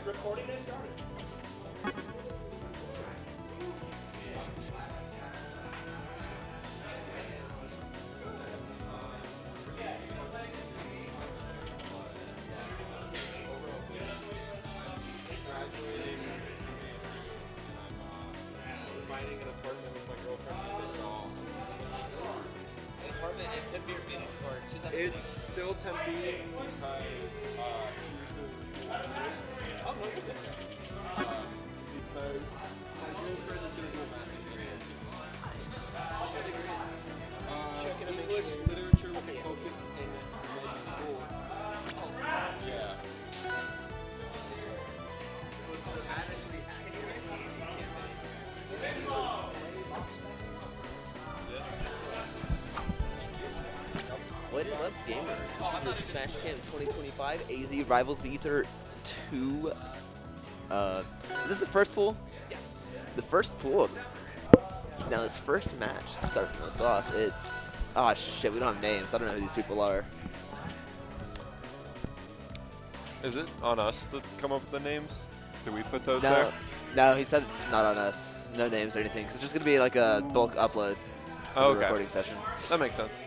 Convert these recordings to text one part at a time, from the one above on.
Recording has started. Finding an apartment with my girlfriend in Montreal. An apartment in Tempe or Phoenix or Tucson? It's still Tempe because Oh, no, you're good. because my girlfriend is going to do a master's degree this year. What's the degree in? English literature with a focus in medieval. Yeah. What is up, gamers? This is your Smash Camp 2025 AZRivals Aether 2. Is this the first pool? Yes. The first pool. Now, this first match, starting us off, it's... Oh, shit, we don't have names. I don't know who these people are. Is it on us to come up with the names? Do we put those No, there? no, he said it's not on us. No names or anything. So it's just going to be like a bulk upload for Oh, the okay. recording session. That makes sense.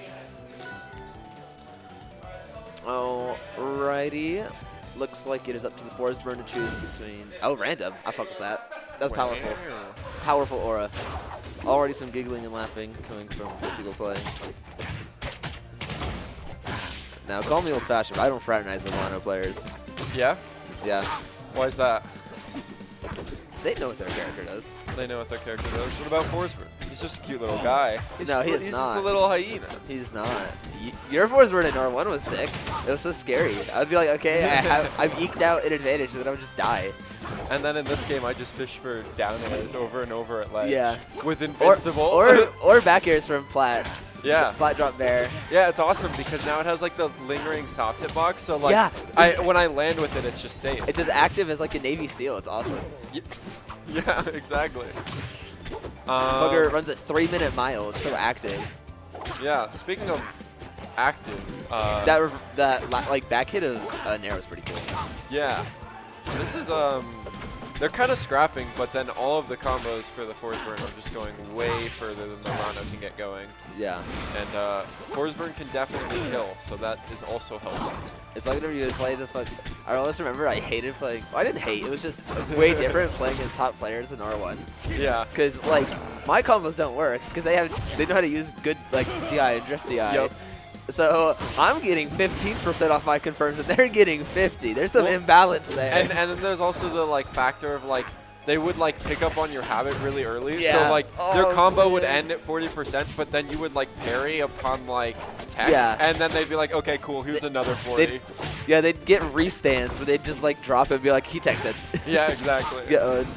Alrighty. Looks like it is up to the Forsburn to choose between... Oh, random. I fuck with that. That's powerful. Wow. Powerful aura. Already some giggling and laughing coming from people playing. Now, call me old-fashioned, but I don't fraternize with mono players. Yeah? Yeah. Why is that? They know what their character does. They know what their character does. What about Forsberg? He's just a cute little guy. He's No, just, he is he's not. just a little hyena. He's not. Your Forsburn in R1 was sick. It was so scary. I would be like, okay, I've eked out an advantage, and then I would just die. And then in this game, I just fish for down airs over and over at ledge. Yeah. With invincible. Or back airs from Plats. Yeah. Flat drop bear. Yeah, it's awesome because now it has like the lingering soft hitbox. So like, Yeah. when I land with it, it's just safe. It's as active as like a Navy SEAL. It's awesome. Yeah, exactly. Fucker runs a 3-minute mile. It's so active. Yeah. Speaking of active, That like back hit of Nair was pretty cool. yeah, this is they're kind of scrapping, but then all of the combos for the Forsburn are just going way further than the Rana can get going. Yeah. And Forsburn can definitely kill, so that is also helpful. It's like whenever you would play the fuck. I always remember I hated playing. Well, I didn't hate. It was just way different playing as top players in R1. Yeah. Because like my combos don't work because they know how to use good like DI and drift DI. Yep. So I'm getting 15% off my confirms and they're getting 50. There's some imbalance there. And then there's also the like factor of like they would like pick up on your habit really early. Yeah. So like their combo would man. end at 40%, but then you would like parry upon like tech. Yeah. And then they'd be like, okay, cool, here's another 40. They'd get restands where they'd just like drop it and be like, he texted. Yeah, exactly. Get owned.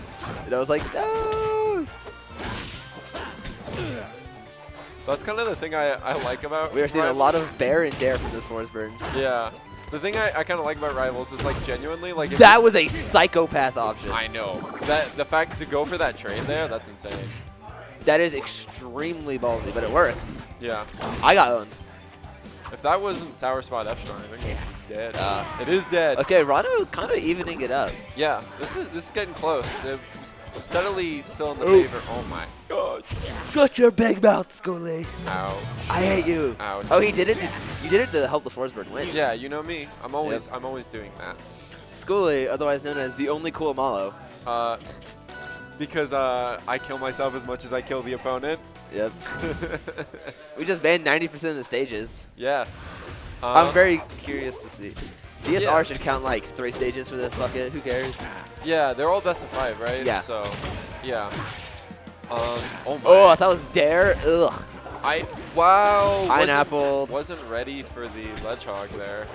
And I was like, no. That's kind of the thing I like about We are seeing Rivals. a lot of bear and dare from this Forsburn. Yeah. The thing I kind of like about Rivals is like genuinely like if That was a psychopath option. I know. The fact to go for that trade there, that's insane. That is extremely ballsy, but it worked. Yeah. I got owned. If that wasn't Sour Spot F Strong, I think it's dead. It is dead. Okay, Rano kind of evening it up. Yeah, this is getting close. It's steadily still in the favor. Oh my god. Shut your big mouth, Scully. Ouch. I hate you. Ouch. Oh, he did it. You did it to help the Forsburn win. Yeah, you know me. I'm always doing that. Scully, otherwise known as the only cool Malo. Because I kill myself as much as I kill the opponent. Yep. We just banned 90% of the stages. Yeah. I'm very curious to see. DSR Yeah. should count like 3 stages for this bucket. Who cares? Yeah, they're all best of 5, right? Yeah. So, yeah. Oh my. Oh, I thought it was dare. Ugh. Wow. Pineapple. Wasn't ready for the ledge hog there.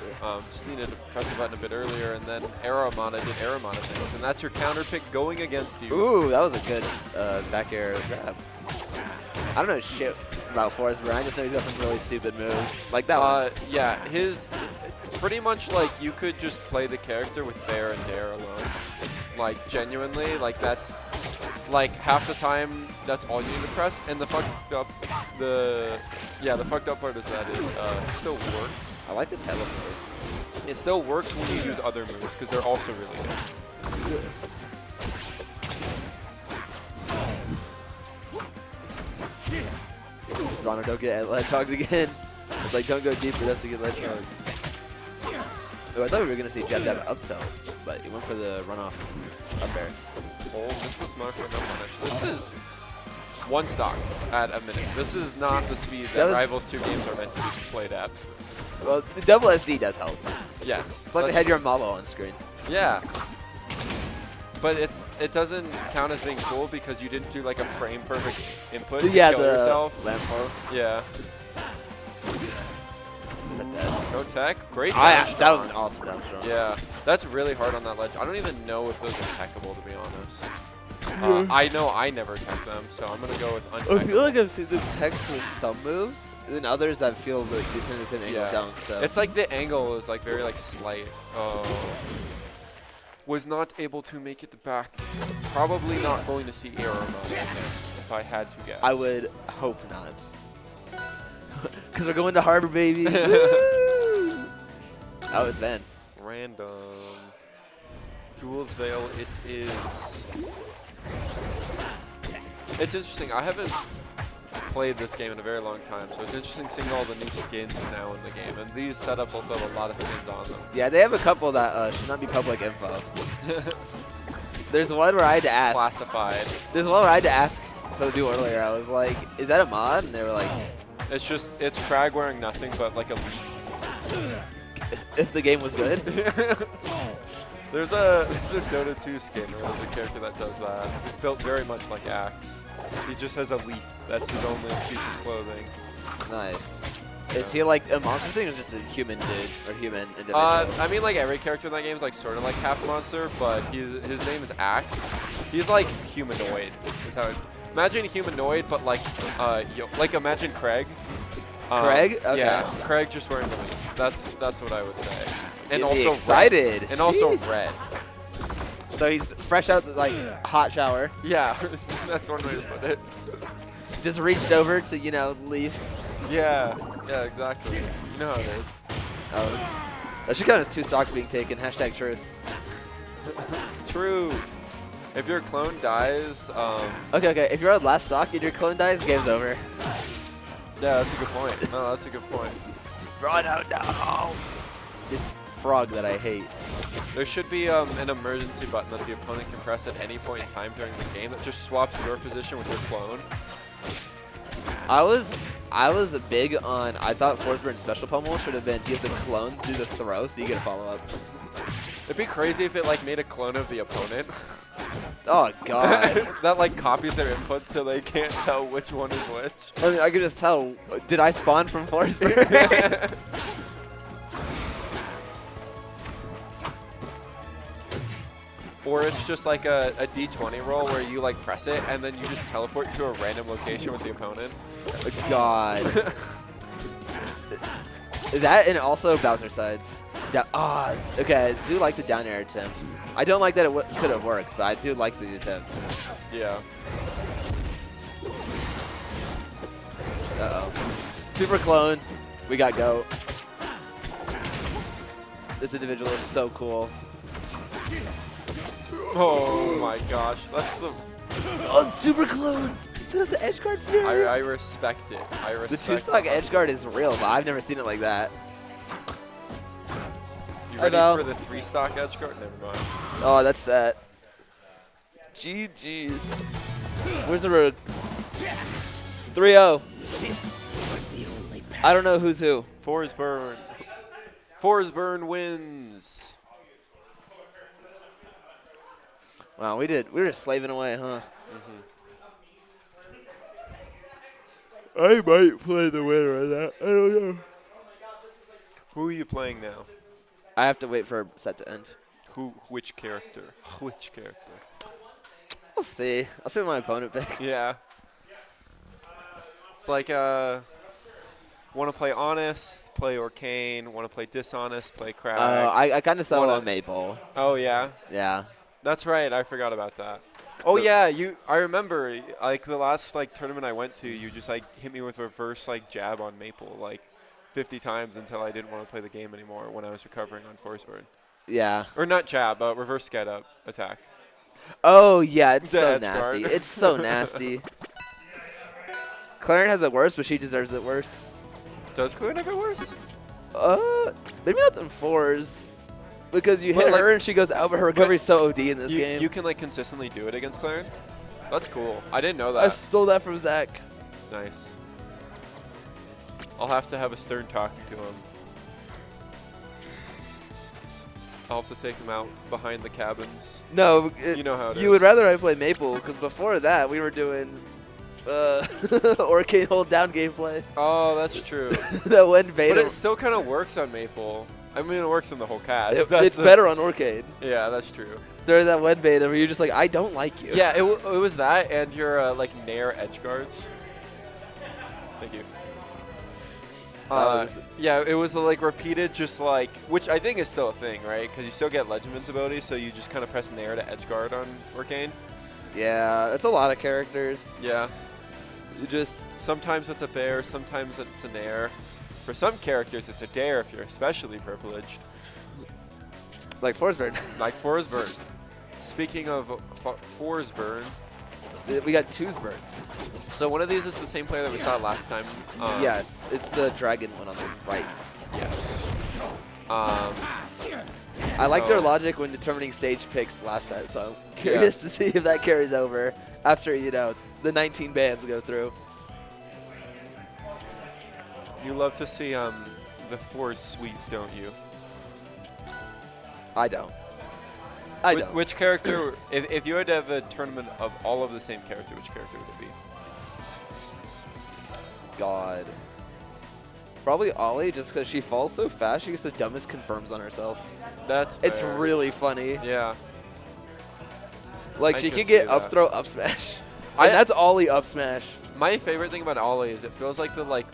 Just needed to press the button a bit earlier, and then Aeromana did Aeromana things, and that's your counter pick going against you. Ooh, that was a good back air grab. I don't know shit about Forsberg. I just know he's got some really stupid moves. Like that one. Yeah, his pretty much like you could just play the character with Bear and Dare alone. Like genuinely, like that's like half the time that's all you need to press, and the fuck up the Yeah, the fucked up part is that it still works. I like the teleport. It still works when you use other moves because they're also really good. Toronto, don't get ledge hogged again. It's like, don't go deep enough to get ledge hogged. Oh, I thought we were going to see jab jab up tilt, but he went for the runoff up air. Oh, this is smart for no punish. This is one stock at a minute. This is not the speed that Rivals 2 games are meant to be played at. Well, the double SD does help. Yes. It's like they had your model on screen. Yeah. But it doesn't count as being cool because you didn't do like a frame perfect input to kill yourself. Lamp throw. Yeah. Is that dead? No tech. Great Yeah, dash. that was an awesome down throw. Yeah. That's really hard on that ledge. I don't even know if those are techable, to be honest. I know I never tech them, so I'm going to go with untechable. I feel like I've seen them tech with some moves, and then others that feel like decent in the same angle dunk. So. It's like the angle is like very like slight. Oh. Was not able to make it back. Probably not going to see error mode if I had to guess. I would hope not. Because we're going to Harbor, baby. Oh, it's Van. Random. Jules Vale it is. It's interesting. I haven't played this game in a very long time, so it's interesting seeing all the new skins now in the game. And these setups also have a lot of skins on them. Yeah, they have a couple that should not be public info. There's one where I had to ask. Classified. There's one where I had to ask. So do earlier, I was like, "Is that a mod?" And they were like, it's Crag wearing nothing but like a leaf. "If the game was good." There's a Dota 2 skin where there's a character that does that. He's built very much like Axe. He just has a leaf. That's his only piece of clothing. Nice. Is he like a monster thing or just a human dude or human individual? I mean, like every character in that game is like sort of like half monster, but his name is Axe. He's like humanoid. Is how imagine humanoid, but like like imagine Craig. Craig? Okay. Yeah, Craig just wearing the leaf. That's what I would say. And You'd also be excited. Red. And also red. So he's fresh out the like hot shower. Yeah, that's one way to put it. Just reached over to, you know, leaf. Yeah, exactly. You know how it is. Oh, that should count as 2 stocks being taken. Hashtag truth. True. If your clone dies, Okay. If you're on last stock and your clone dies, game's over. Yeah, that's a good point. No, that's a good point. Run out now. This frog that I hate. There should be an emergency button that the opponent can press at any point in time during the game that just swaps your position with your clone. I was big on, I thought Forsberg's special pummel should have been use the clone, do the throw, so you get a follow-up. It'd be crazy if it like made a clone of the opponent. Oh, God. That like copies their inputs so they can't tell which one is which. I mean, I could just tell, did I spawn from Forsberg? Or it's just like a D20 roll where you like press it and then you just teleport to a random location with the opponent. God. That and also Bowser sides. Okay, I do like the down air attempt. I don't like that it could have worked, but I do like the attempt. Yeah. Uh-oh. Super clone. We got GOAT. This individual is so cool. Oh my gosh, that's the... Oh, super clone! Set up the edge guard scenario? I respect it. I respect the 2-stock edge guard is real, but I've never seen it like that. You ready for the 3-stock edge guard? Never mind. Oh, that's set. GG's. Where's the road? 3-0. This was the only path. I don't know who's who. Forsberg. Forsberg wins. Wow, we were just slaving away, huh? I might play the winner of that. I don't know. Who are you playing now? I have to wait for a set to end. Which character? Which character? We'll see. I'll see what my opponent picks. Yeah. It's like, want to play Honest, play Arcane. Want to play Dishonest, play Crag. I kind of settled on Maple. Oh, yeah? Yeah. That's right. I forgot about that. Oh yeah, I remember like the last like tournament I went to, you just like hit me with reverse like jab on Maple like 50 times until I didn't want to play the game anymore when I was recovering on force burn. Yeah. Or not jab, reverse get up attack. Oh yeah, it's The so edge nasty. guard. It's so nasty. Claren has it worse, but she deserves it worse. Does Claren have it worse? Maybe not than fours. Because you But, hit like- her and she goes out, but her recovery's so OD in this game. You can like consistently do it against Claren? That's cool. I didn't know I that. stole that from Zach. Nice. I'll have to have a stern talking to him. I'll have to take him out behind the cabins. No, You know how it you is. would rather I play Maple, because before that we were doing Arcane hold down gameplay. Oh, that's true. That one beta. But it still kind of works on Maple. I mean, it works in the whole cast. It's better on Arcane. Yeah, that's true. There's that one beta where you're just like, I don't like you. Yeah, it was that and your like Nair edge guards. Thank you. Yeah, it was the like repeated, just like, which I think is still a thing, right? Because you still get Legend invincibility, so you just kind of press Nair to edge guard on Arcane. Yeah, it's a lot of characters. Yeah. You just Sometimes it's a bear, sometimes it's a Nair. For some characters, it's a dare if you're especially privileged. like Forsberg. Like Forsberg. Speaking of Forsberg, We got Twosberg. so one of these is the same player that we saw last time. Yes, it's the dragon one on the right. Yes. I like their So- logic when determining stage picks last set, so I'm curious to see if that carries over after, you know, the 19 bans go through. You love to see the Force sweep, don't you? I don't. I don't. Which character, if you had to have a tournament of all of the same character, which character would it be? God. Probably Ollie, just because she falls so fast, she gets the dumbest confirms on herself. That's It's fair. really funny. Yeah. Like, I she can can get see up that. throw, up smash. And I- that's Ollie up smash. My favorite thing about Ollie is it feels like the like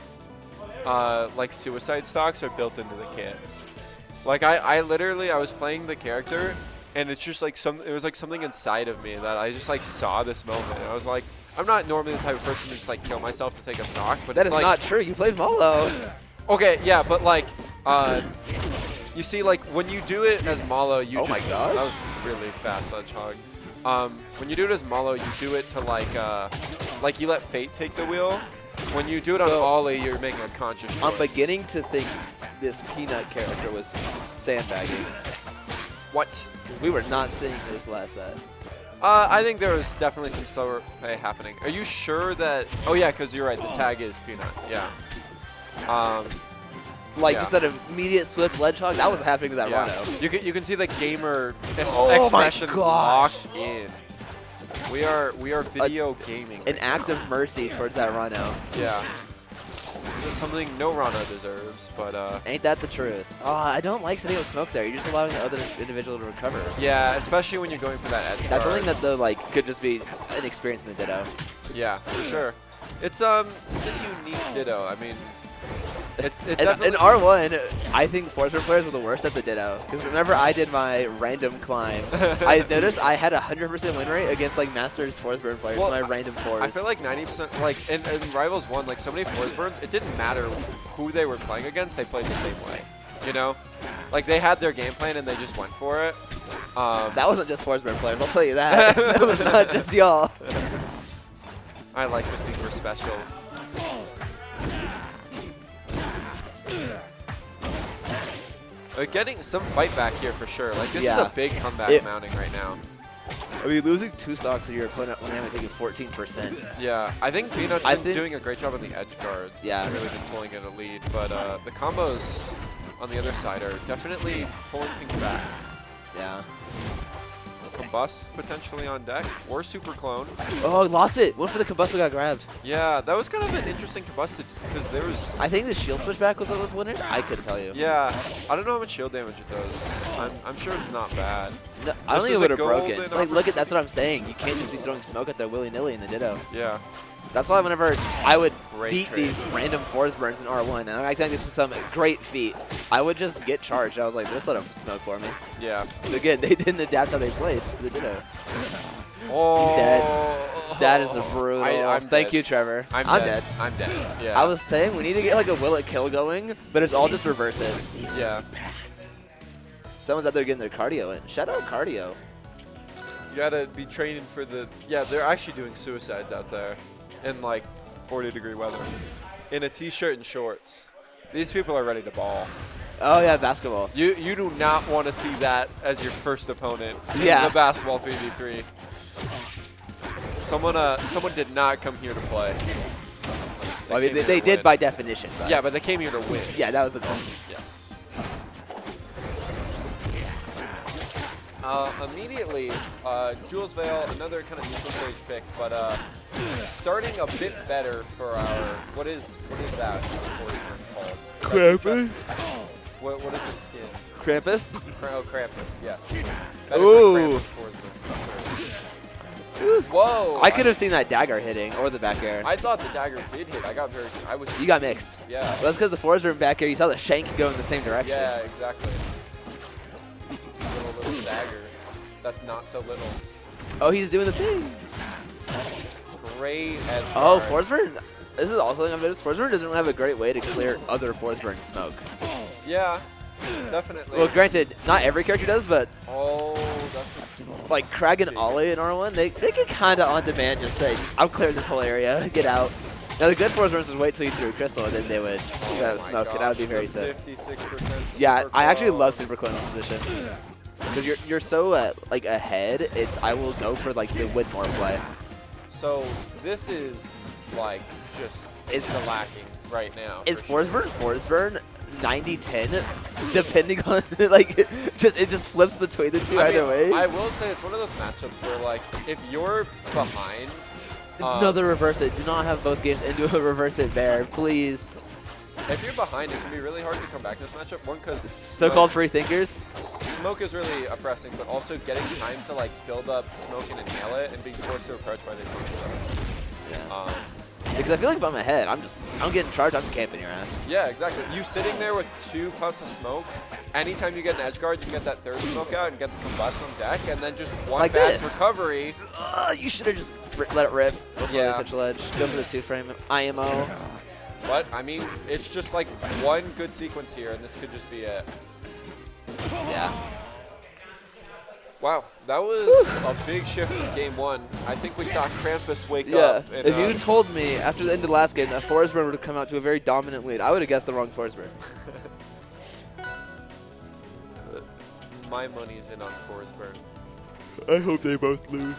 suicide stocks are built into the kit. Like I literally I was playing the character and it's just like it was like something inside of me that I just like saw this moment. And I was like, I'm not normally the type of person to just like kill myself to take a stock, but That it's is like, not true. You played Molo. okay, yeah, but like you see like when you do it as Malo, you Oh just my gosh. that was really fast Ledgehog. When you do it as Malo, you do it to like you let fate take the wheel. When you do it on So- Ollie, you're making a conscious choice. I'm beginning to think this Peanut character was sandbagging. What? Because we were not seeing this last set. I think there was definitely some slower play happening. Are you sure that? Oh yeah, because you're right. The tag is Peanut. Yeah. Like, Yeah. just that immediate swift Ledgehog, that wasn't happening to that Yeah. Rhino. You can see the gamer Oh my expression gosh. locked in. We are video gaming. An act of mercy towards that Rhino. Yeah. It's something no Rana deserves, but Ain't that the truth? I don't like sitting with smoke there. You're just allowing the other individual to recover. yeah, especially when you're going for that edge That's guard. something that, though, like, could just be an experience in the Ditto. Yeah, for sure. It's a unique Ditto. I mean, it's In definitely R1, I think Forza players were the worst at the Ditto. Because whenever I did my random climb, I noticed I had a 100% win rate against, like, Masters Force Burn players, Well, my random fours. I feel like 90%, like, in Rivals 1, like, so many Force Burns, it didn't matter who they were playing against, they played the same way, you know? Like, they had their game plan and they just went for it. That wasn't just Force Burn players, I'll tell you that. That was not just y'all. I like to think we're special. Getting some fight back here for sure. Like, this is Yeah. a big comeback mounting right now. I mean, losing 2 stocks to your opponent when they haven't taken 14%. Yeah, I think Peanut's I been think- doing a great job on the edge guards. Yeah. It's really been pulling in a lead, but the combos on the other side are definitely pulling things back. Yeah. Combust potentially on deck, or Super Clone. Oh, lost it. Went for the combust, but got grabbed. Yeah, that was kind of an interesting Combust because there was... I think the shield pushback was what was winning. I couldn't tell you. Yeah, I don't know how much shield damage it does. I'm sure it's not bad. No, I don't This think it is would a have broken. golden Like, look at that's what I'm saying. You can't just be throwing smoke at the willy-nilly in the Ditto. Yeah. That's why whenever I would Great beat trade. these random force burns in R1, and I think this is some great feat, I would just get charged. I was like, just let them smoke for me. Yeah. So again, they didn't adapt how they played to the Ditto. Oh. He's dead. That is a brutal. I'm Thank dead. you, Trevor. I'm dead. I'm dead. Yeah. I was saying we need to get like a will it kill going, but it's all just reverses. Yeah. Someone's out there getting their cardio in. Shout out cardio. You gotta be training for the. Yeah, they're actually doing suicides out there, in like 40-degree weather, in a t-shirt and shorts. These people are ready to ball. Oh yeah, basketball. You do not want to see that as your first opponent Yeah. in the basketball 3v3. Someone did not come here to play. Well, I mean, came here they to did win. by definition. But Yeah, but they came here to win. yeah, that was the goal. Yes. Immediately, Jules Vale, another kind of neutral stage pick, but starting a bit better for our what is that called? Krampus? What is the skin? Krampus? Krampus, yes. Better Ooh. for Krampus Whoa! I could have seen that dagger hitting or the back air. I thought the dagger did hit. You got mixed. Yeah. Well, that's because the fours were in back air. You saw the shank go in the same direction. Yeah, exactly. Little dagger. That's not so little. Oh, he's doing the thing. Great edge Oh, guard. Forsburn. This is also something I've noticed. Forsburn doesn't have a great way to clear other Forsburn smoke. Yeah, definitely. Well, granted, not every character does, but Oh, that's like Krag and Ollie in R1, they can kind of on demand just say, I'll clear this whole area, get out. Now, the good Forsburns would wait till you threw a crystal, and then they would get out of smoke, and that would be very sick. 56%. Yeah, I actually love Super Clone in this position. Because you're so like ahead, I will go for like the win more play. So this is like just lacking right now. Is for sure. Forsburn 90-10, depending on like it just flips between the two either way. I will say it's one of those matchups where like if you're behind, Another reverse it. Do not have both games into a reverse it bear, please. if you're behind, it can be really hard to come back in this matchup. One, because So-called free thinkers. smoke is really oppressing, but also getting time to like build up smoke and inhale it, and being forced to approach by the opponent. Yeah. Because I feel like if I'm ahead, I'm getting charged. I'm just camping your ass. Yeah, exactly. You sitting there with 2 puffs of smoke, anytime you get an edge guard, you can get that third smoke out and get the combust on deck, and then just one Like bad this. recovery. You should have just let it rip before Yeah. they touch the ledge. Go for the 2-frame IMO. But, I mean, it's just like one good sequence here, and this could just be it. Yeah. Wow, that was a big shift from game 1. I think we saw Krampus wake Yeah. up. And, If you told me after the end of the last game that Forsburn would have come out to a very dominant lead, I would have guessed the wrong Forsburn. my money's in on Forsburn. I hope they both lose.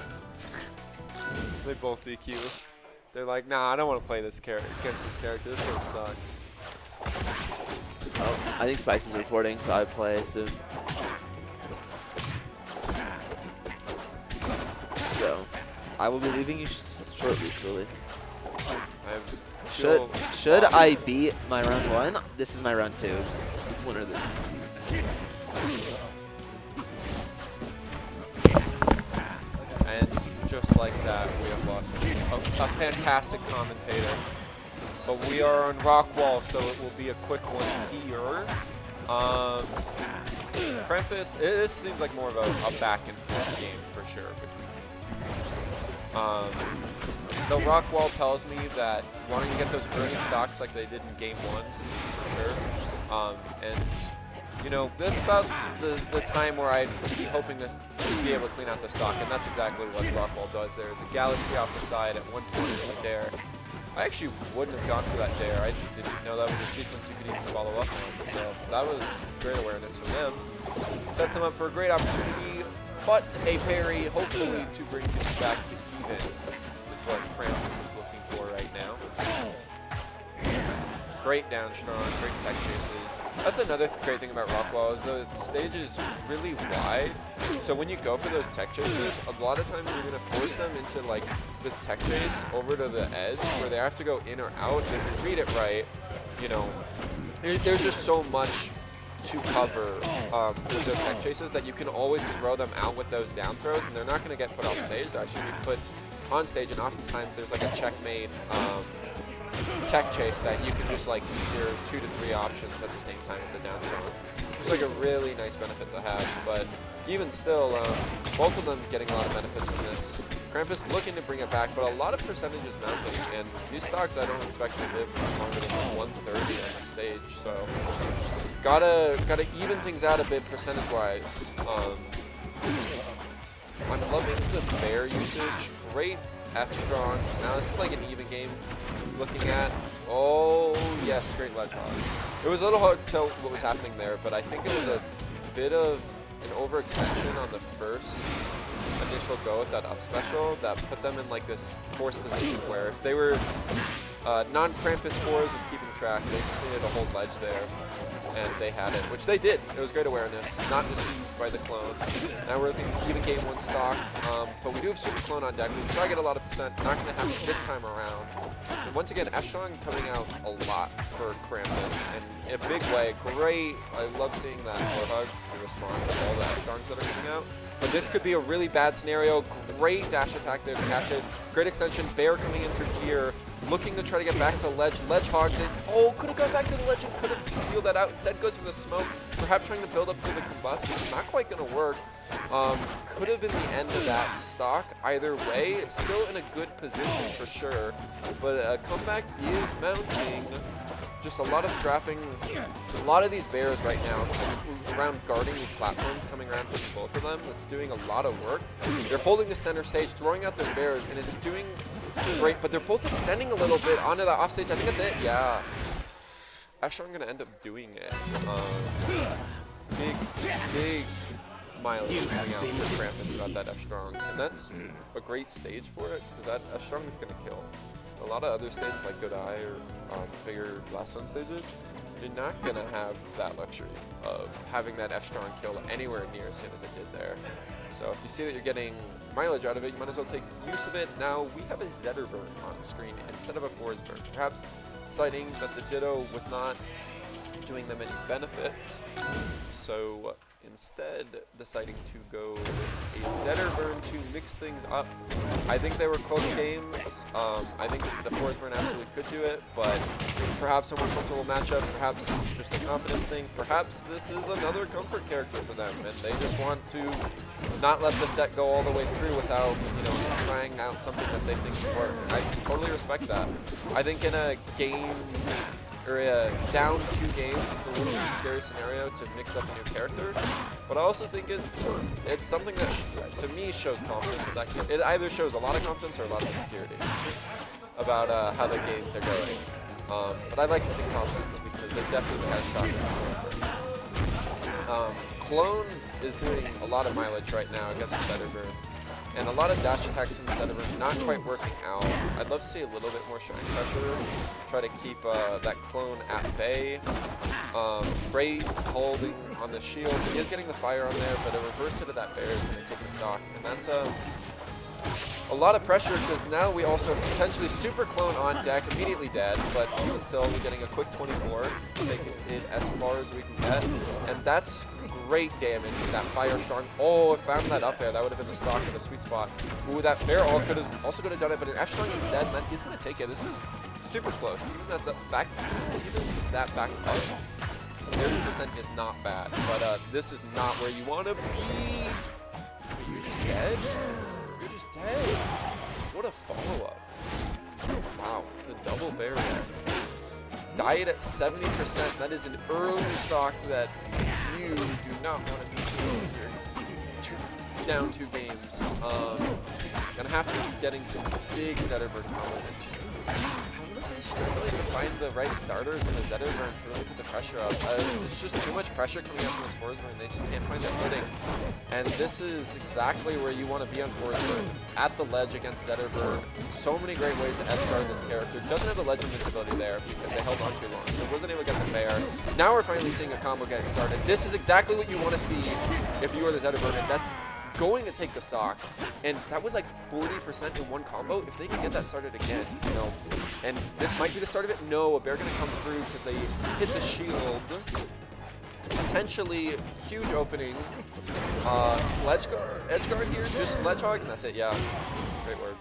They both DQ. They're like, nah, I don't want to play this against this character. This game sucks. Oh, I think Spice is reporting, so I play soon. So, I will be leaving you shortly, Schoolie. Should I beat my round 1? This is my round 2. Winner of this. And just like that, we have lost a fantastic commentator. But we are on Rockwall, so it will be a quick one here. Krampus, this seems like more of a back and forth game for sure between these two. The Rockwall tells me that wanting to get those early stocks like they did in game 1, for sure. And you know, this is about the time where I'd be hoping to be able to clean out the stock, and that's exactly what Rockwall does. There's a Galaxy off the side at 120 with a dare. I actually wouldn't have gone for that dare. I didn't know that was a sequence you could even follow up on. So that was great awareness for them. Sets them up for a great opportunity, but a parry, hopefully, to bring things back to even, is what Krampus is looking for right now. Great down strong, great tech chases. That's another great thing about Rockwall is the stage is really wide. So when you go for those tech chases, a lot of times you're going to force them into like this tech chase over to the edge where they have to go in or out. And if you read it right, you know, there's just so much to cover with those tech chases that you can always throw them out with those down throws, and they're not going to get put off stage. They'll actually be put on stage, and oftentimes there's like a checkmate tech chase that you can just like secure 2 to 3 options at the same time with the down throw. It's like a really nice benefit to have, but even still, both of them getting a lot of benefits from this. Krampus looking to bring it back, but a lot of percentages mounting, and these stocks I don't expect to live much longer than 130 on the stage, so gotta even things out a bit percentage-wise. I'm loving the bear usage. Great F-strong. Now this is like an even game looking at. Oh yes, great ledge hog. It was a little hard to tell what was happening there, but I think it was a bit of an overextension on the first initial go with that up special that put them in like this forced position where if they were non-Krampus 4s was keeping track, they just needed to hold ledge there, and they had it, which they did. It was great awareness, not deceived by the clone. Now we're looking even game 1 stock, but we do have super clone on deck. We try to get a lot of percent, not going to happen this time around. And once again, Echelon coming out a lot for Krampus, and in a big way, great. I love seeing that Warhug to respond to all the Echelons that are coming out. But this could be a really bad scenario. Great dash attack there to catch it. Great extension. Bear coming in through here, looking to try to get back to ledge. Ledge hogs it. Oh, could have gone back to the ledge and could have sealed that out. Instead goes for the smoke, perhaps trying to build up to the combust. It's not quite going to work. Could have been the end of that stock. Either way, it's still in a good position for sure. But a comeback is mounting. Just a lot of scrapping. A lot of these bears right now around guarding these platforms coming around for both of them. It's doing a lot of work. They're holding the center stage, throwing out their bears, and it's doing great, but they're both extending a little bit onto the offstage. I think that's it. Yeah. Actually, I'm going to end up doing it. Big mileage coming out for Krampus about that F-Strong. And that's a great stage for it, because that F-Strong is going to kill. A lot of other stages like Godai or bigger Blast Zone stages, you're not going to have that luxury of having that F-Strong kill anywhere near as soon as it did there. So if you see that you're getting mileage out of it, you might as well take use of it. Now we have a Zetter burn on screen instead of a Force burn. Perhaps citing that the Ditto was not doing them any benefits. So instead deciding to go a Zetter burn to mix things up. I think they were close games. I think the Force burn absolutely could do it, but perhaps a more comfortable matchup, perhaps it's just a confidence thing, perhaps this is another comfort character for them, and they just want to not let the set go all the way through without, you know, trying out something that they think can work. And I totally respect that. I think in a game or down 2 games, it's a little bit scary scenario to mix up a new character. But I also think it's something that, to me, shows confidence. That it either shows a lot of confidence or a lot of insecurity about how the games are going. But I like to think confidence because it definitely has shot. Clone is doing a lot of mileage right now against Zetter, and a lot of dash attacks from Zetter not quite working out. I'd love to see a little bit more shine pressure, try to keep that clone at bay. Great holding on the shield. He is getting the fire on there, but a reverse hit of that bear is going to take the stock, and that's a lot of pressure because now we also potentially super clone on deck, immediately dead, but even still we're getting a quick 24, taking it as far as we can get, and that's great damage with that fire strong. Oh, I found that up there. That would have been the stock in the sweet spot. Ooh, that fair all could have also could have done it, but an F strong instead meant he's going to take it. This is super close. Even that's up back, even that back up. 30% is not bad, but this is not where you want to be. Are you just dead? You're just dead. What a follow-up. Wow, the double barrier. Died at 70%. That is an early stock that you do not want to be seeing here. Down 2 games. Gonna have to be getting some big Zetterburn combos and just, I want to say, struggling to find the right starters in the Zetterburn to really put the pressure up. There's just too much pressure coming out from this Force Burn. They just can't find their footing. And this is exactly where you want to be on Force Burn. At the ledge against Zetterburn. So many great ways to edge-guard this character. Doesn't have the ledge invincibility there because they held on too long. So wasn't able to get the bear. Now we're finally seeing a combo get started. This is exactly what you want to see if you are the Zetterburn. And that's going to take the stock, and that was like 40% in one combo. If they can get that started again, you know, and this might be the start of it. No, a bear gonna come through because they hit the shield. Potentially huge opening. Edge guard here, just ledge hog, and that's it. Yeah, great word.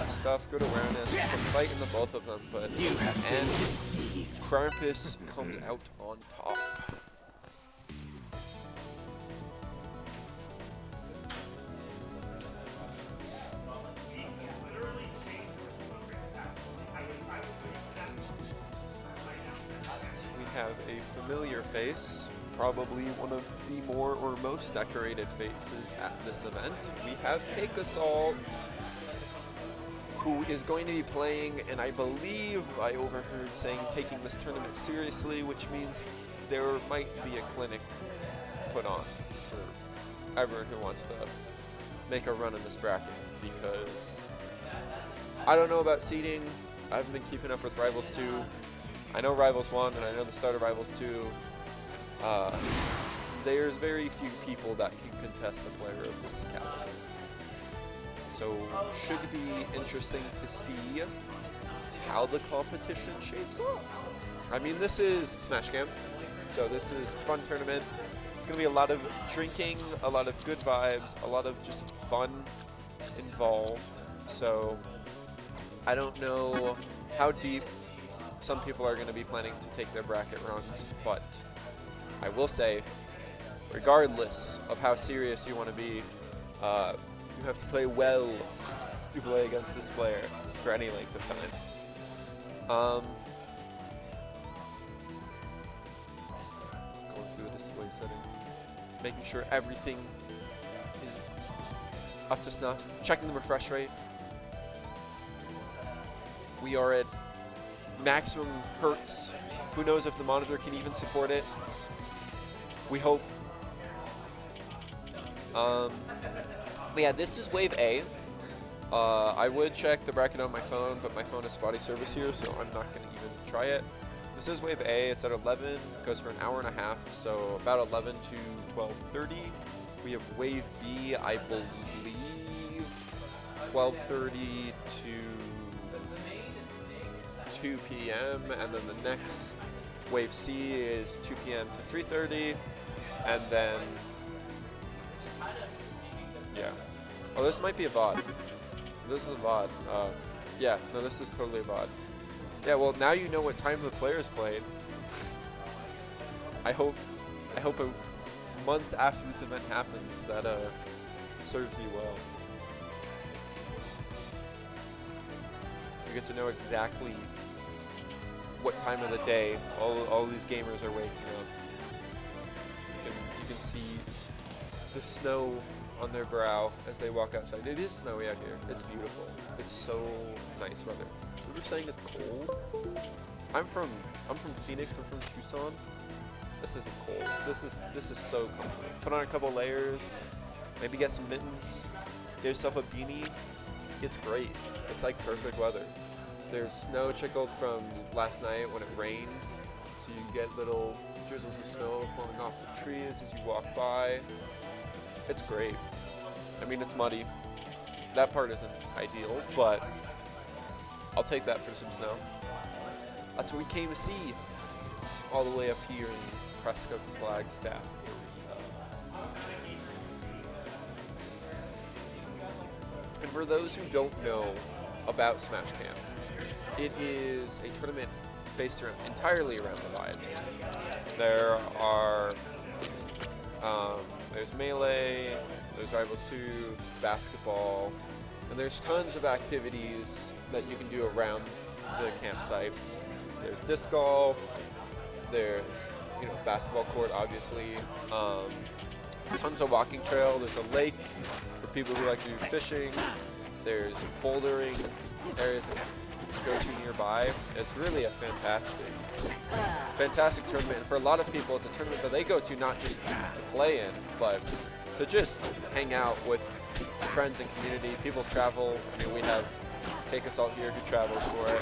stuff, good awareness, some fight in the both of them, but You have been and deceived. Krampus comes out on top. We have a familiar face, probably one of the more or most decorated faces at this event. We have Cake Assault, who is going to be playing, and I believe I overheard saying taking this tournament seriously, which means there might be a clinic put on for everyone who wants to make a run in this bracket, because I don't know about seeding. I haven't been keeping up with Rivals 2. I know Rivals 1 and I know the start of Rivals 2. There's very few people that can contest the player of this caliber. So should be interesting to see how the competition shapes up. I mean, this is Smash Camp, so this is a fun tournament. It's going to be a lot of drinking, a lot of good vibes, a lot of just fun involved. So I don't know how deep some people are going to be planning to take their bracket runs, but I will say, regardless of how serious you want to be, you have to play well to play against this player for any length of time. Going through the display settings, making sure everything is up to snuff, checking the refresh rate. We are at maximum hertz. Who knows if the monitor can even support it? We hope. But yeah, this is wave A. I would check the bracket on my phone, but my phone has spotty service here, so I'm not going to even try it. This is wave A. It's at 11, goes for an hour and a half, so about 11 to 12:30. We have wave B, I believe, 12:30 to 2 p.m., and then the next wave C is 2 p.m. to 3:30, and then, yeah. Oh, this might be a VOD. This is a VOD. Yeah, no, this is totally a VOD. Yeah, well, now you know what time the players played. I hope months after this event happens, that serves you well. You get to know exactly what time of the day all these gamers are waking up. You can see the snow on their brow as they walk outside. It is snowy out here. It's beautiful. It's so nice weather. We were saying it's cold. I'm from Phoenix. I'm from Tucson. This isn't cold. This is so comfortable. Put on a couple layers. Maybe get some mittens. Get yourself a beanie. It's great. It's like perfect weather. There's snow trickled from last night when it rained, so you get little drizzles of snow falling off the trees as you walk by. It's great. I mean, it's muddy. That part isn't ideal, but I'll take that for some snow. That's what we came to see all the way up here in Prescott Flagstaff area. And for those who don't know about Smash Camp, it is a tournament based entirely around the vibes. There are there's Melee, there's Rivals 2, basketball, and there's tons of activities that you can do around the campsite. There's disc golf, there's basketball court, obviously, tons of walking trail. There's a lake for people who like to do fishing. There's bouldering areas that you go to nearby. It's really a fantastic tournament, and for a lot of people it's a tournament that they go to not just to play in, but to just hang out with friends and community. People travel. I mean, we have Cake Assault here who travels for it,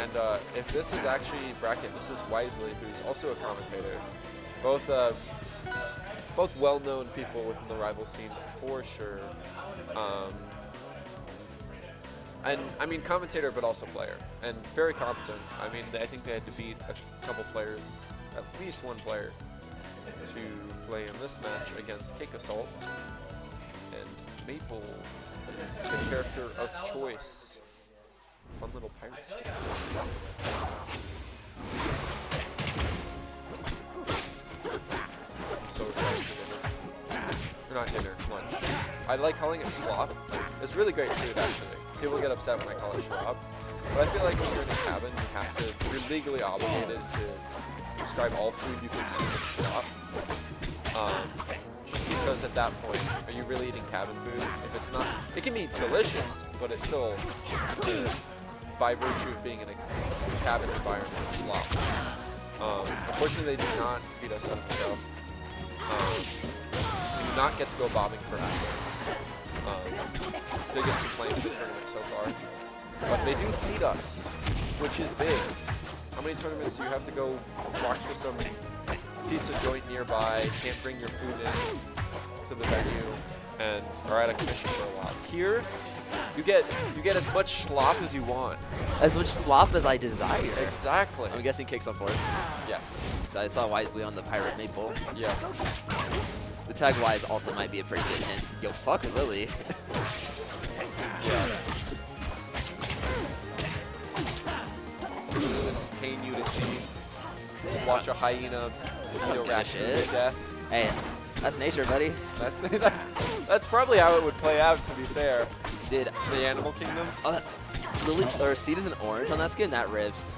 and if this is actually bracket, this is Wisely, who's also a commentator. Both well-known people within the rival scene for sure. And I mean commentator, but also player, and very competent. I mean, I think they had to beat a couple players, at least one player, to play in this match against Cake Assault. And Maple is the character of choice fun little pirates. I'm so excited for dinner. Or not dinner, lunch. I like calling it schlop. It's really great food, actually. People get upset when I call it schlop. But I feel like when you're in a cabin, you're legally obligated to describe all food you consume as schlop. Just because at that point, are you really eating cabin food? If it's not, it can be delicious, but it still is, by virtue of being in a cabin environment, schlop. Unfortunately, they do not feed us out of the shelf. We do not get to go bobbing for hours. Biggest complaint of the tournament so far. But they do feed us, which is big. How many tournaments do you have to go walk to some pizza joint nearby, can't bring your food in to the venue, and are at a commission for a while? Here, you get as much slop as you want. As much slop as I desire. Exactly. I'm guessing Cake's on fourth. Yes. I saw Wisely on the Pirate Maple. Yeah. The tag Wise also might be a pretty good hint. Yo, fuck Lily. Yeah. Does this pain you to see? Watch a hyena, give a raccoon shit. to death. Hey, that's nature, buddy. That's probably how it would play out, to be fair. Dude, The Animal Kingdom. Lily or Seed is an orange on that skin. That rips.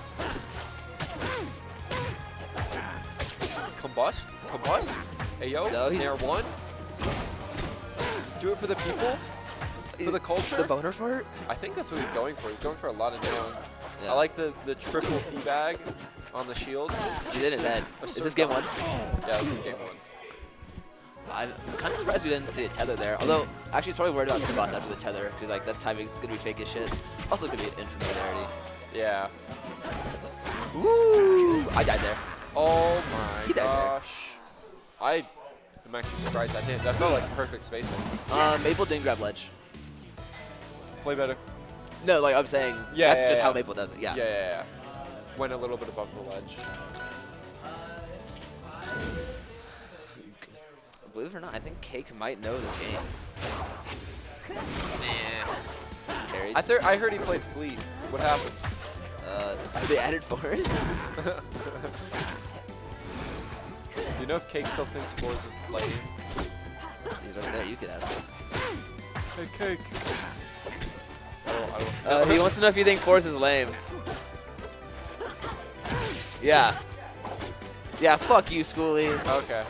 Combust? Combust? Hey yo, No, he's- Nair 1? Do it for the people? For the culture? The boner fart? I think that's what he's going for. He's going for a lot of downs. Yeah. I like the triple teabag on the shield. He's in his head. Is this game one? Yeah, this is game one. I'm kind of surprised we didn't see a tether there. Although, actually, probably worried about Combust after the tether. Because like, that timing could be fake as shit. Also could be infamiliarity. Yeah. Woo! I died there. Oh He my died there. gosh. I am actually surprised I didn't. That felt like perfect spacing. Maple didn't grab ledge. Play better. No, like I'm saying, Yeah, that's yeah, just yeah. how Maple does it. Yeah. Yeah. Went a little bit above the ledge. Believe it or not, I think Cake might know this game. Carried. I heard he played Fleet. What happened? They added Forest? Do you know if Cake still thinks Force is lame? He's right there, you could ask him. Hey, Cake. I don't. He wants to know if you think Force is lame. Yeah. Yeah, fuck you, Schoolie. Okay.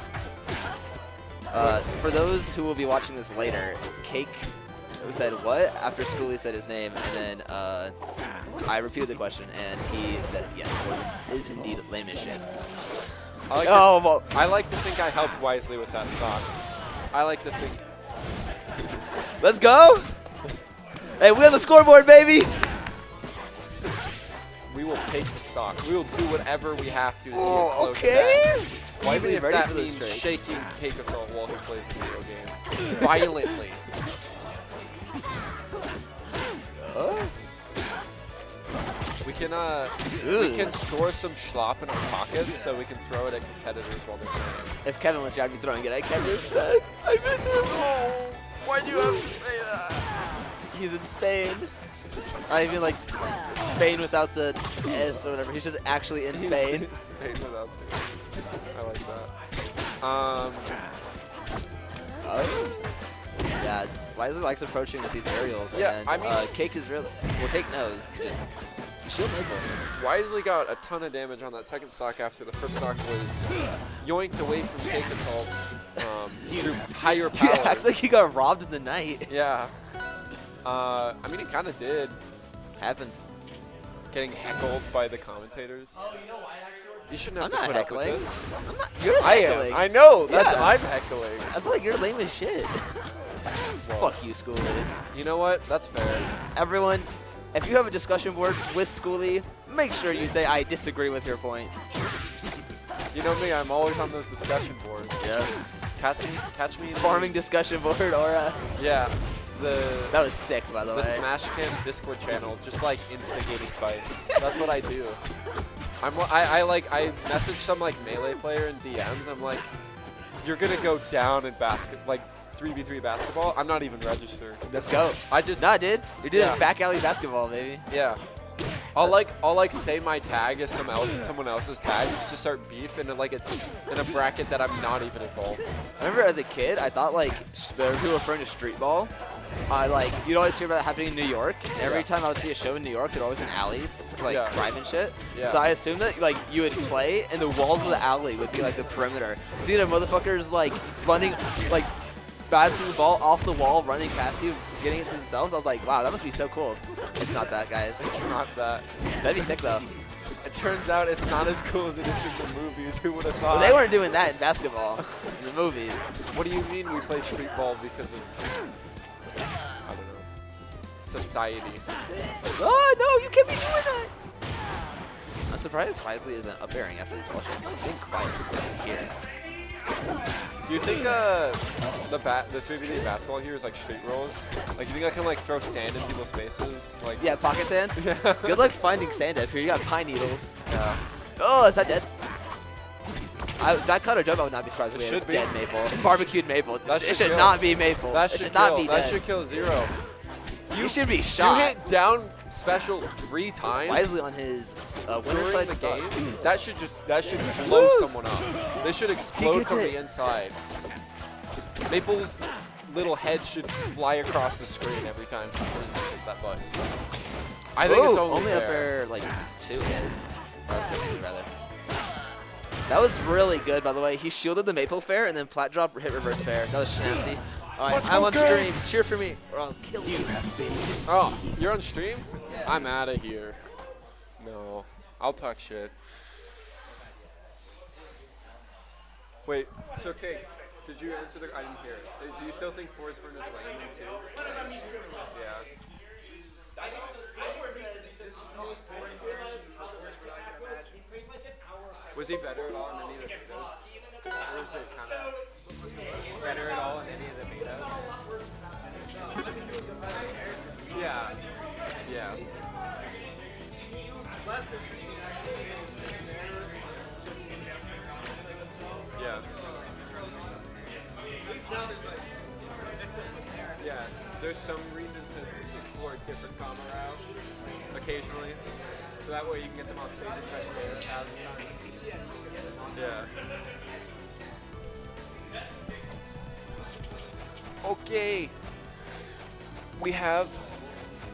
For those who will be watching this later, Cake said what after Schoolie said his name, and then I repeated the question, and he said, yes, Force is indeed lame as shit. I like to think I helped wisely with that stock. I like to think. Let's go! Hey, we on the scoreboard, baby! We will take the stock. We will do whatever we have to see a Oh, close okay! set. Wisely, if ready that for this means trick. shaking Cake Assault while he plays the video game. Violently. We can store some schlop in our pockets so we can throw it at competitors while they're playing. If Kevin was here, I'd be throwing it at Kevin instead. I miss him. Oh, why'd you have to say that? He's in Spain. I mean, like, Spain without the S or whatever. He's just actually in Spain. He's in Spain without the. I like that. Yeah, Wisely likes approaching with these aerials. Yeah, and, I mean- Cake is really. Well, Cake knows. Just shield Maple. Wisely got a ton of damage on that second stock after the first stock was yoinked away from Cake Assaults through higher He powers. acts like he got robbed in the night. Yeah. I mean, it kind of did. Happens. Getting heckled by the commentators. You shouldn't have I'm to not put up with heckling. this. I'm not. You're I heckling. am. I know. That's Yeah. I'm heckling. I feel like you're lame as shit. Well, Fuck you, Schoolie. you know what? That's fair. Everyone, if you have a discussion board with Schoolie, make sure you say I disagree with your point. You know me. I'm always on those discussion boards. Yeah. Catch me. In the- Farming discussion board, Aura. Yeah. That was sick, by the The way. Smash Cam Discord channel, just like instigating fights. That's what I do. I message some like Melee player in DMs. I'm like, you're gonna go down in 3v3 basketball. I'm not even registered. Let's go. I just Nah, dude. You're doing Yeah. back alley basketball, baby. yeah. I'll like say my tag as someone else's tag just to start beef in like in a bracket that I'm not even involved. I remember as a kid, I thought like the people referring to street ball. Like you'd always hear about it happening in New York. And every time I would see a show in New York, they're always in alleys for like crime and shit. Yeah. So I assumed that like you would play and the walls of the alley would be like the perimeter. See the motherfuckers like running like bouncing the ball off the wall, running past you, getting it to themselves. I was like, wow, that must be so cool. It's not that, guys. It's not that. That'd be sick though. It turns out it's not as cool as it is in the movies. Who would have thought? Well, they weren't doing that in basketball in the movies. What do you mean we play street ball because of, I don't know, society? Oh, no, you can't be doing that. I'm surprised Wisely isn't up airing after these ball shots. It's been quiet here. Do you think the 3v3 basketball here is like street rolls? Like, do you think I can like throw sand in people's faces? Like, Yeah, pocket sand. Yeah. Good luck finding sand up here. You got pine needles. Yeah. Oh, is that dead? That cut or jump, I would not be surprised if we It had should be. dead maple. Barbecued maple. That It should should kill. not be maple. That It should not kill. be That dead. should kill 0. You should be shot. You hit down special 3 times Wisely on his winner during side the stuff. game. That should blow someone up. They should explode gets from it. the inside. Maple's little head should fly across the screen every time he pushes that button. I think it's only up fair. air like 2 hit. Or 2 rather. That was really good, by the way. He shielded the maple fair and then plat drop hit reverse fair. That was nasty. Alright, I'm on stream. Cheer for me, or I'll kill you. Oh, you're on stream? Yeah. I'm out of here. No, I'll talk shit. Wait, so okay, did you answer the? I didn't hear it. Do you still think Forsburn is landing too? Yeah. Was he better at all in any of the betas? Or was it kind of better at all in any of the betas? Yeah. Yeah. Yeah. Yeah. There's some reason to explore a different combo route occasionally. So that way you can get them off stage and press air 1,000 times. Yeah. Okay. We have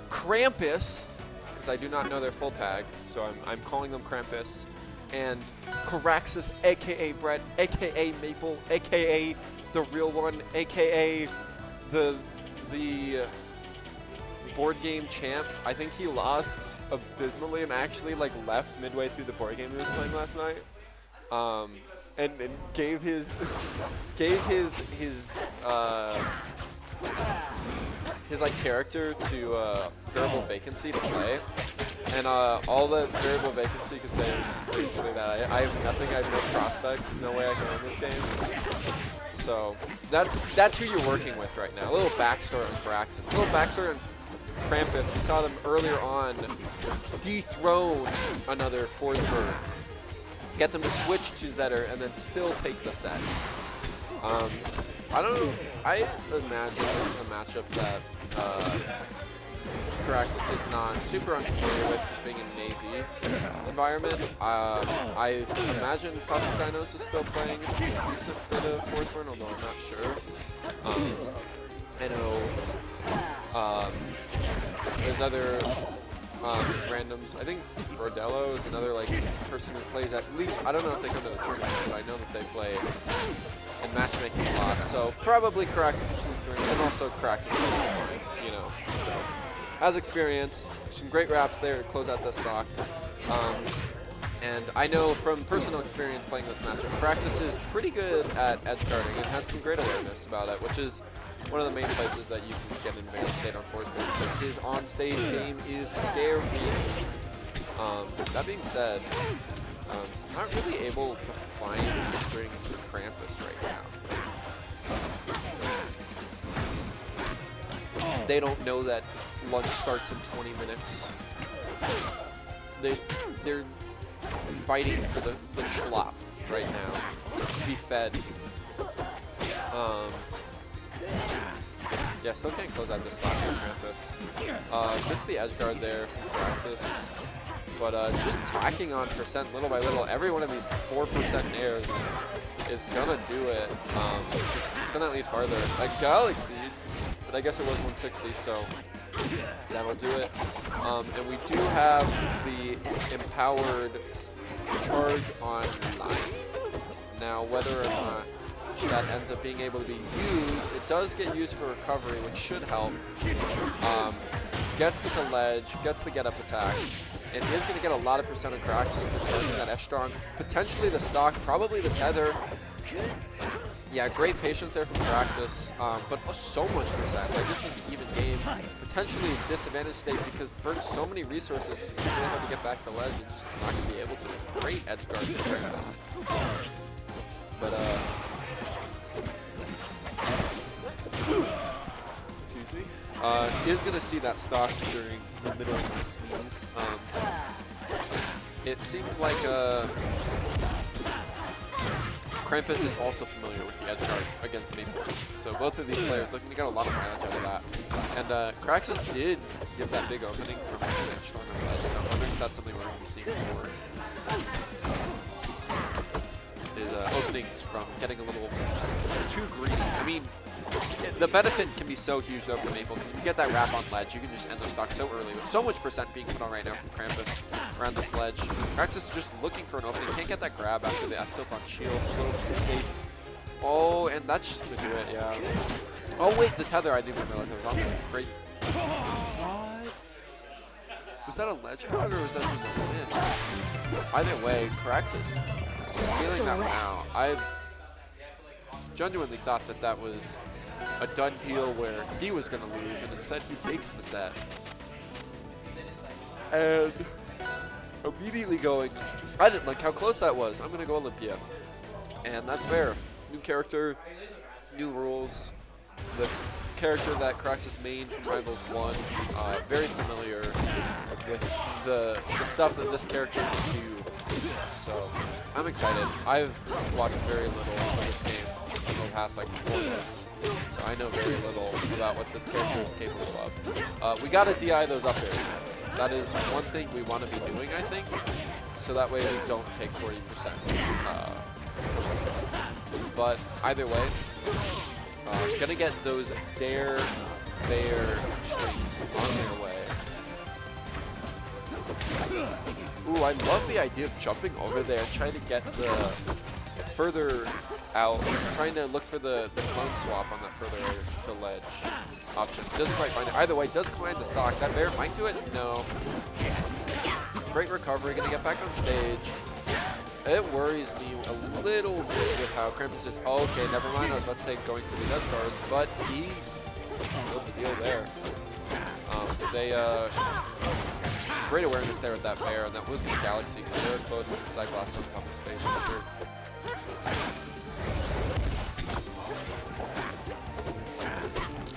Krampus, because I do not know their full tag, so I'm calling them Krampus, and Caraxus, aka Brett, aka Maple, aka the real one, aka the board game champ. I think he lost abysmally and actually like left midway through the board game he was playing last night, and gave his like character to Variable Vacancy to play, and all that Variable Vacancy could say is basically that I have nothing, I have no prospects, there's no way I can win this game. So that's who you're working with right now. A little backstory on Caraxus, a little backstory on Krampus. We saw them earlier on dethrone another Forsberg, get them to switch to Zetter, and then still take the set. I imagine this is a matchup that Caraxus is not super unfamiliar with, just being in an AZ environment. I imagine Cosmic Dinos is still playing a decent bit of Forsburn, although I'm not sure. I know there's other randoms. I think Bordello is another like person who plays at least, I don't know if they come to the tournament, but I know that they play in matchmaking a lot. So probably Caraxus and also Caraxus, you know. So has experience, some great raps there to close out the stock. And I know from personal experience playing this matchup, Caraxus is pretty good at edge guarding and has some great awareness about it, which is one of the main places that you can get an advantage state on fourth base, because his on-stage game is scary. That being said, not really able to find the strings for Krampus right now. They don't know that lunch starts in 20 minutes. They're fighting for the schlop right now to be fed. Yeah, still can't close out this stock for Krampus. Missed the edge guard there from Caraxus. But just tacking on percent little by little, every one of these 4% airs is gonna do it. Just extend that lead farther. Like Galaxy, but I guess it was 160, so that'll do it. And we do have the empowered charge online. Now, whether or not that ends up being able to be used, it does get used for recovery, which should help. Gets the ledge, gets the get up attack, and is going to get a lot of percent of Caraxus for charging that F-Strong. Potentially the stock, probably the tether. Yeah, great patience there from Caraxus, but so much percent. Like, this is an even game. Potentially a disadvantage state because it burns so many resources. It's going to be really hard to get back the ledge and just not going to be able to. Great edge guard for Caraxus. But, excuse me. Is going to see that stock during the middle of the sneeze. It seems like Krampus is also familiar with the edge guard against Maple. So both of these players looking to get a lot of mileage out of that. And Caraxus did give that big opening from edge strong on ledge, so I'm wondering if that's something we're going to be seeing more. Is openings from getting a little too greedy. I mean, the benefit can be so huge though for Maple because if you get that wrap on ledge, you can just end the stock so early with so much percent being put on right now from Krampus around this ledge. Caraxus just looking for an opening. Can't get that grab after the F tilt on shield. A little too safe. Oh, and that's just gonna do it, yeah. Oh wait, the tether, I didn't even realize it was on there. Great. What? Was that a ledge guard or was that just a miss? Either way, Caraxus stealing that one out. I genuinely thought that that was a done deal where he was going to lose, and instead he takes the set. And immediately going, I didn't like how close that was. I'm going to go Olympia. And that's fair. New character, new rules. The character that Caraxus main from Rivals 1, very familiar with the stuff that this character can do. So I'm excited. I've watched very little of this game in the past like 4 months, so I know very little about what this character is capable of. We gotta DI those up airs. That is one thing we want to be doing, I think, so that way we don't take 40%. But either way, gonna get those Dare Bear strings on their way. Ooh, I love the idea of jumping over there, trying to get the further out, trying to look for the clone swap on that further to ledge option. Doesn't quite find it. Either way, does command the stock. That bear might do it? No. Great recovery, gonna get back on stage. It worries me a little bit with how Krampus is, oh, okay, never mind, I was about to say going for these edge guards, but he sealed the deal there. Great awareness there with that bear, and that was the Galaxy, because they were close side blast storms on the stage for sure.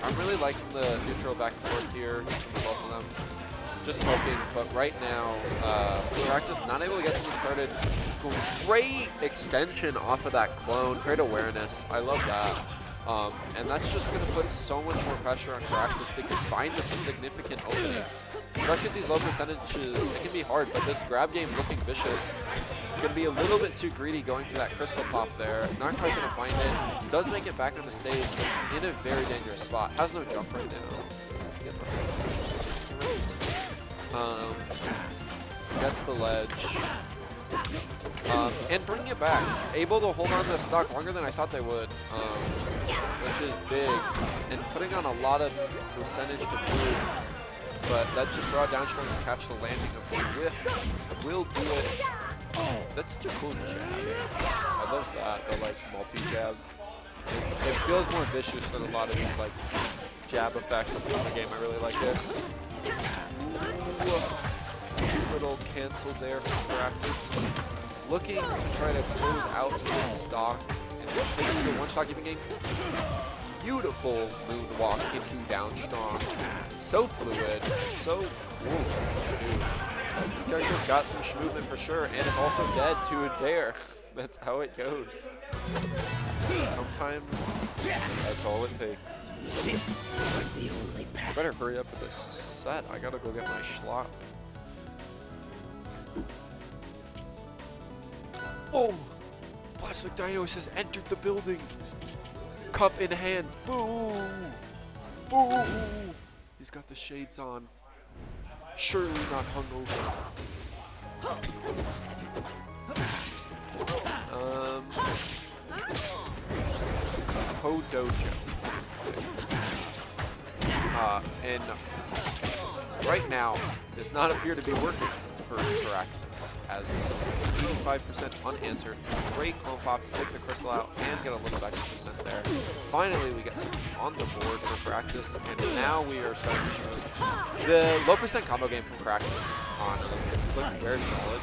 I'm really liking the neutral back and forth here from both of them. Just poking, but right now, Caraxus not able to get something started. Great extension off of that clone, great awareness. I love that. And that's just going to put so much more pressure on Caraxus to find a significant opening. Especially at these low percentages, it can be hard, but this grab game looking vicious. Going to be a little bit too greedy going for that crystal pop there. Not quite going to find it. Does make it back on the stage, but in a very dangerous spot. Has no jump right now. Let's get this gets the ledge. And bringing it back. Able to hold on to the stock longer than I thought they would. Which is big. And putting on a lot of percentage to move. But that just raw down strong to catch the landing of the whiff will do it. That's such a cool jab. I love that, the like multi-jab. It feels more vicious than a lot of these like jab effects in the game. I really like it. Ooh, little cancel there from Caraxus. Looking to try to close out this stock and take it to a one-stock even game. Beautiful moonwalk into down strong. So fluid, so cool. Dude. This character's got some movement for sure, and is also dead to a dare. That's how it goes. Sometimes that's all it takes. This was the only path. I better hurry up with this set. I gotta go get my schlop. Oh! Plastic Dinos has entered the building. Cup in hand. Boo! Boo! He's got the shades on. Surely not hungover. Ho Dojo is the thing. And right now does not appear to be working for Firaxis, as this is 85% unanswered. Great clone pop to take the crystal out and get a little extra percent there. Finally, we get something on the board for Firaxis, and now we are starting to show the low percent combo game from Firaxis on Olympia. Looking very solid,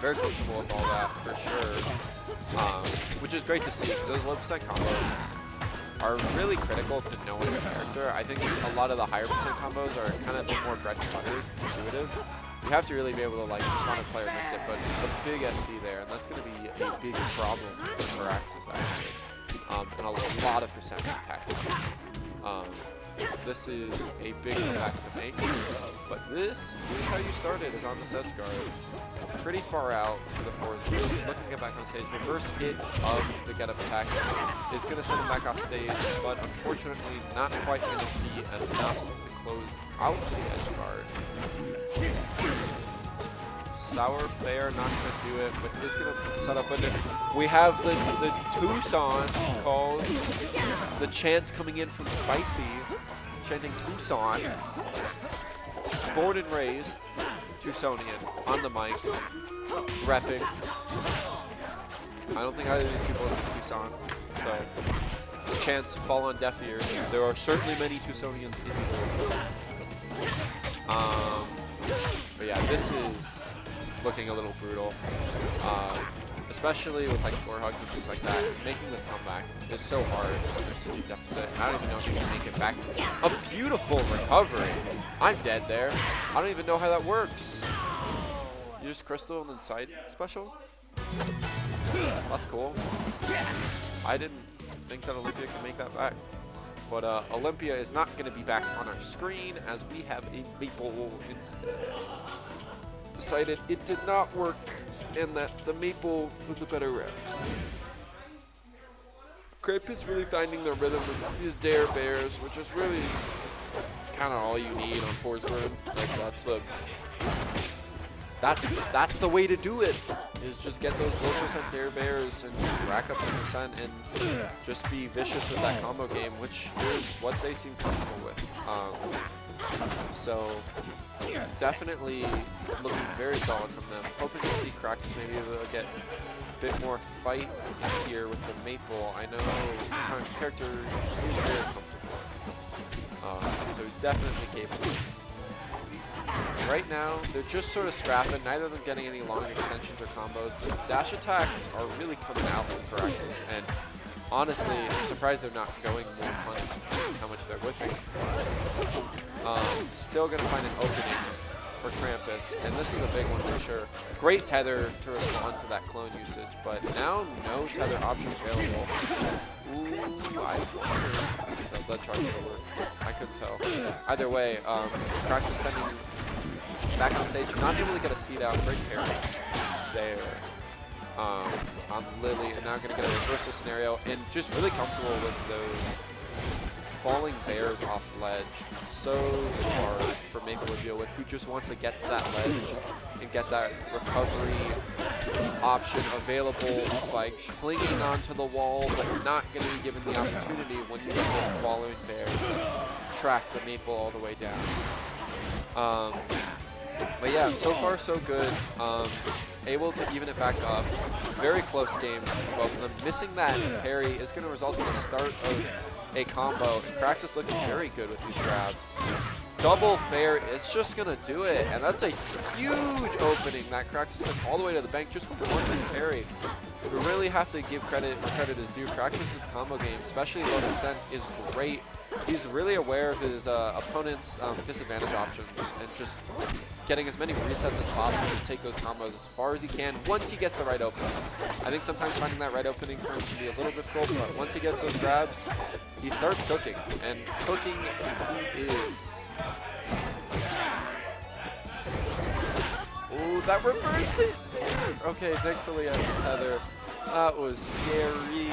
very comfortable with all that for sure, which is great to see because those low percent combos are really critical to knowing a character. I think a lot of the higher percent combos are kind of a bit more bread and butters, intuitive. You have to really be able to like just want to play or mix it, but a big SD there, and that's going to be a big problem for Firaxis actually, and a lot of percent attack. This is a big impact to make, but this is how you start it, is on the sedge guard. Pretty far out for the force. Looking to get back on stage. Reverse hit of the get up attack is going to send him back off stage, but unfortunately not quite going to be enough to close out the edge guard. Sour Fair not going to do it, but is going to set up a... We have the Tucson calls, the chants coming in from Spicy, chanting Tucson. Born and raised Tucsonian on the mic, repping. I don't think either of these people are from Tucson, so the chants fall on deaf ears. There are certainly many Tucsonians in the world. But yeah, this is looking a little brutal, especially with like floor hugs and things like that. Making this comeback is so hard when there's such a deficit. I don't even know if you can make it back. A beautiful recovery. I'm dead there. I don't even know how that works. You just crystal and then side special? That's cool. I didn't think that Olympia could make that back. But Olympia is not going to be back on our screen as we have a Maple instead. Decided it did not work and that the Maple was a better route. Crip is really finding the rhythm of his Dare Bears, which is really kind of all you need on Force Room. Like that's the way to do it, is just get those low percent Dare Bears and just rack up the percent and just be vicious with that combo game, which is what they seem comfortable with. So definitely looking very solid from them. Hoping to see Crackus maybe able to get a bit more fight here with the Maple. I know the character is very comfortable, so he's definitely capable. Right now, they're just sort of scrapping, neither of them getting any long extensions or combos. The dash attacks are really coming out from Firaxis, and honestly, I'm surprised they're not going more punished how much they're whiffing. Still going to find an opening for Krampus, and this is a big one for sure. Great tether to respond to that clone usage, but now no tether option available. Ooh, I wonder if that charge will work. I couldn't tell. Either way, Krampus sending back on stage, not able to get a seat out. Great parry there on Lily, and now going to get a reversal scenario, and just really comfortable with those falling bears off ledge. It's so hard for Maple to deal with, who just wants to get to that ledge and get that recovery option available by clinging onto the wall, but not going to be given the opportunity when you get those falling bears that track the Maple all the way down. But yeah, so far so good. Able to even it back up. Very close game for both of them. Missing that parry is going to result in the start of a combo. Praxis looking very good with these grabs. Double fair is just going to do it, and that's a huge opening that Praxis took all the way to the bank just from one missed parry. We really have to give credit where credit is due. Praxis' combo game, especially low percent, is great. He's really aware of his opponent's disadvantage options and just getting as many resets as possible to take those combos as far as he can once he gets the right opening. I think sometimes finding that right opening for him can be a little difficult, but once he gets those grabs, he starts cooking, and cooking he is. Ooh, Ooh, that reverse hit there. Okay, thankfully I have tether. That was scary.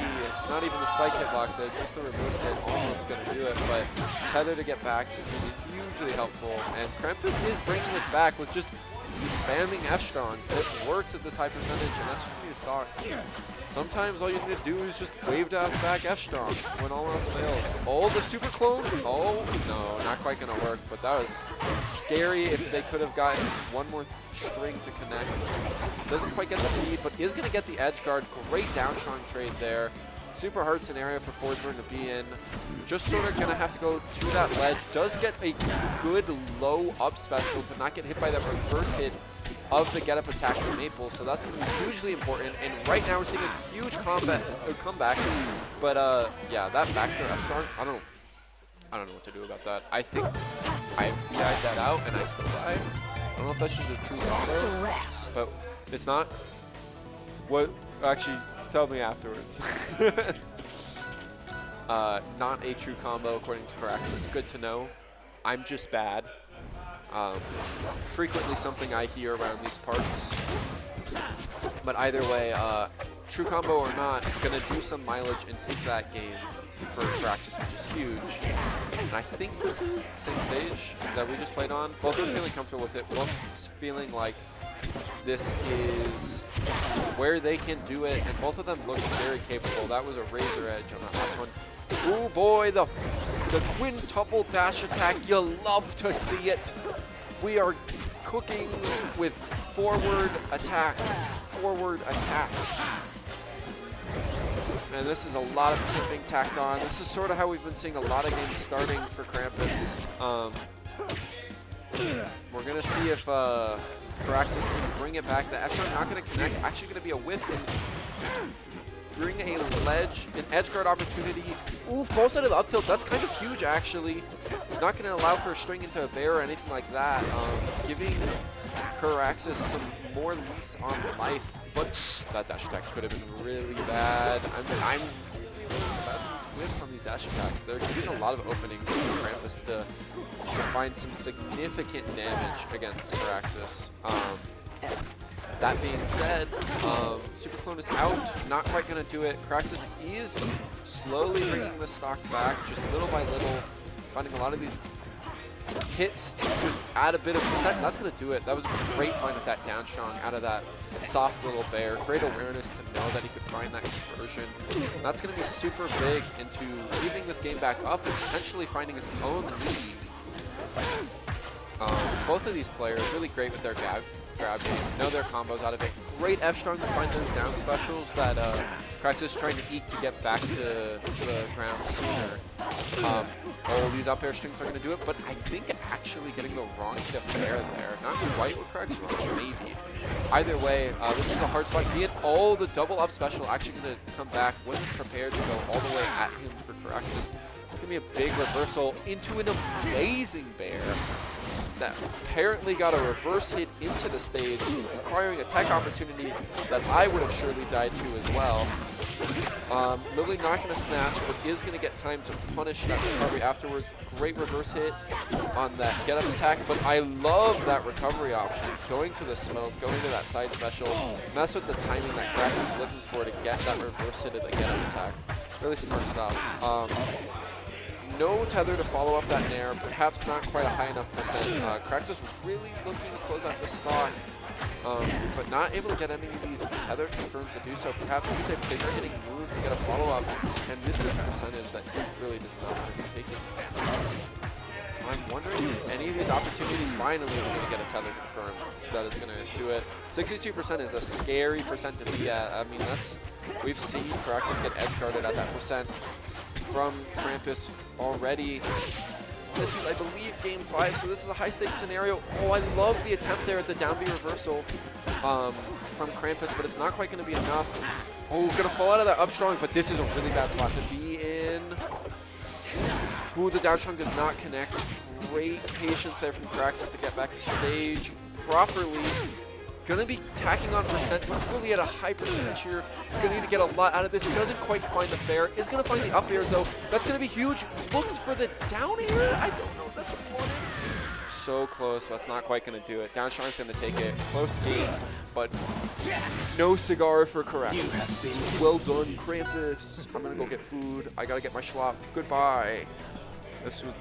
Not even the spike hitbox, just the reverse hit almost going to do it, but tether to get back is going to be hugely helpful. And Krampus is bringing this back with just spamming F-Strongs. This works at this high percentage, and that's just going to be a stock. Sometimes all you need to do is just wave dash back F-Strong when all else fails. Oh, the super clone? Oh, no, not quite going to work, but that was scary if they could have gotten just one more string to connect. Doesn't quite get the seed, but is going to get the edge guard. Great down strong trade there. Super hard scenario for Forsburn to be in. Just sort of going to have to go to that ledge. Does get a good low up special to not get hit by that reverse hit of the get up attack from Maple, so that's going to be hugely important. And right now we're seeing a huge comeback. But yeah, that backdoor F-Strong, I don't know what to do about that. I think I DI'd that out and I still died. I don't know if that's just a true combo, but it's not. What? Actually, tell me afterwards. Not a true combo according to Firaxis. Good to know. I'm just bad. Frequently something I hear around these parts. But either way, true combo or not, gonna do some mileage and take that game for Firaxis, which is huge. And I think this is the same stage that we just played on. Both of them feeling comfortable with it, both feeling like this is where they can do it, and both of them look very capable. That was a razor edge on the last one. Ooh boy, the quintuple dash attack, you love to see it. We are cooking with forward attack. And this is a lot of tipping tacked on. This is sort of how we've been seeing a lot of games starting for Krampus. We're going to see if Firaxis can bring it back. The F-Strong not going to connect. Actually going to be a whiff and bring a ledge, an edge guard opportunity. Ooh, full side of the up tilt. That's kind of huge, actually. Not going to allow for a string into a bear or anything like that. Giving Firaxis some more lease on life. But that dash attack could have been really bad. I'm really worried about these whiffs on these dash attacks. They're giving a lot of openings for Krampus to find some significant damage against Firaxis. That being said, Super Clone is out, not quite going to do it. Firaxis is slowly bringing the stock back, just little by little, finding a lot of these hits to just add a bit of percent. That's going to do it. That was a great find with that down strong out of that soft little bear. Great awareness to know that he could find that conversion. That's going to be super big into leaving this game back up and potentially finding his own lead. Both of these players really great with their grab game, know their combos out of it. Great F-Strong to find those down specials that Firaxis is trying to eat to get back to the ground sooner. All these up air strings are going to do it, but I think actually getting the wrong hit of fair there. Not quite what Firaxis was, maybe. Either way, this is a hard spot. Be it all the double up special actually going to come back. Wasn't prepared to go all the way at him for Firaxis. It's going to be a big reversal into an amazing bear that apparently got a reverse hit into the stage, requiring a tech opportunity that I would have surely died to as well. Literally not going to snatch, but is going to get time to punish that recovery afterwards. Great reverse hit on that get up attack, but I love that recovery option. Going to the smoke, going to that side special, mess with the timing that Firaxis is looking for to get that reverse hit of the get up attack. Really smart stuff. No tether to follow up that nair, perhaps not quite a high enough percent. Firaxis really looking to close out the stock, but not able to get any of these tether confirms to do so. Perhaps needs a bigger hitting move to get a follow-up, and misses the percentage that he really does not want to be taking. I'm wondering if any of these opportunities finally are going to get a tether confirmed. That is going to do it. 62% is a scary percent to be at. I mean, we've seen Firaxis get edge guarded at that percent from Krampus already. This is, I believe, game 5, so this is a high-stakes scenario. Oh, I love the attempt there at the down B reversal from Krampus, but it's not quite going to be enough. Oh, going to fall out of that up strong, but this is a really bad spot to be in. Ooh, the down strong does not connect. Great patience there from Firaxis to get back to stage properly. Gonna be tacking on percent, but really at a high percentage here. He's gonna need to get a lot out of this. He doesn't quite find the fair. Is gonna find the up airs though. That's gonna be huge. Looks for the down air. I don't know if that's what he wanted. so close, but it's not quite going to do it. Downstrong's going to take it. Close games, but no cigar for Krampus. Well done, Krampus. I'm going to go get food. I got to get my schlop. Goodbye. This was...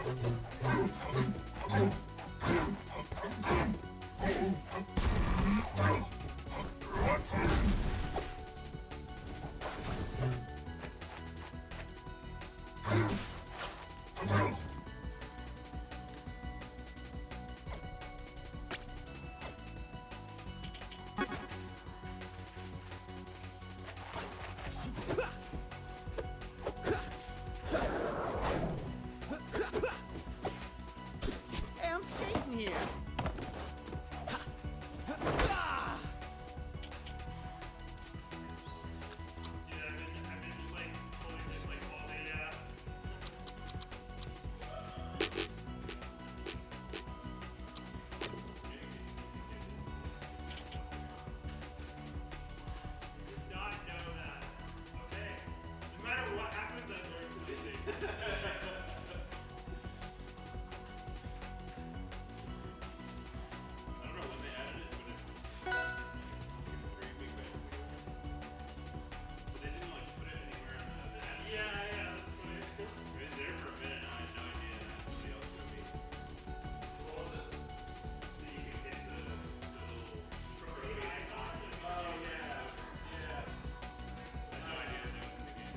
Hey, I'm skating here. Yeah, I've been just like holding this like all day, yeah. Did not know that. Okay. No matter what happens, I learned something. I don't know when they added it, but it's 3 weeks ago. But they didn't like put it anywhere in the app. Yeah, that's funny. It was there for a minute and I had no idea that somebody else would be. What was it? So you can get the little program icon. Oh, yeah. Yeah. I had no idea that was in the game.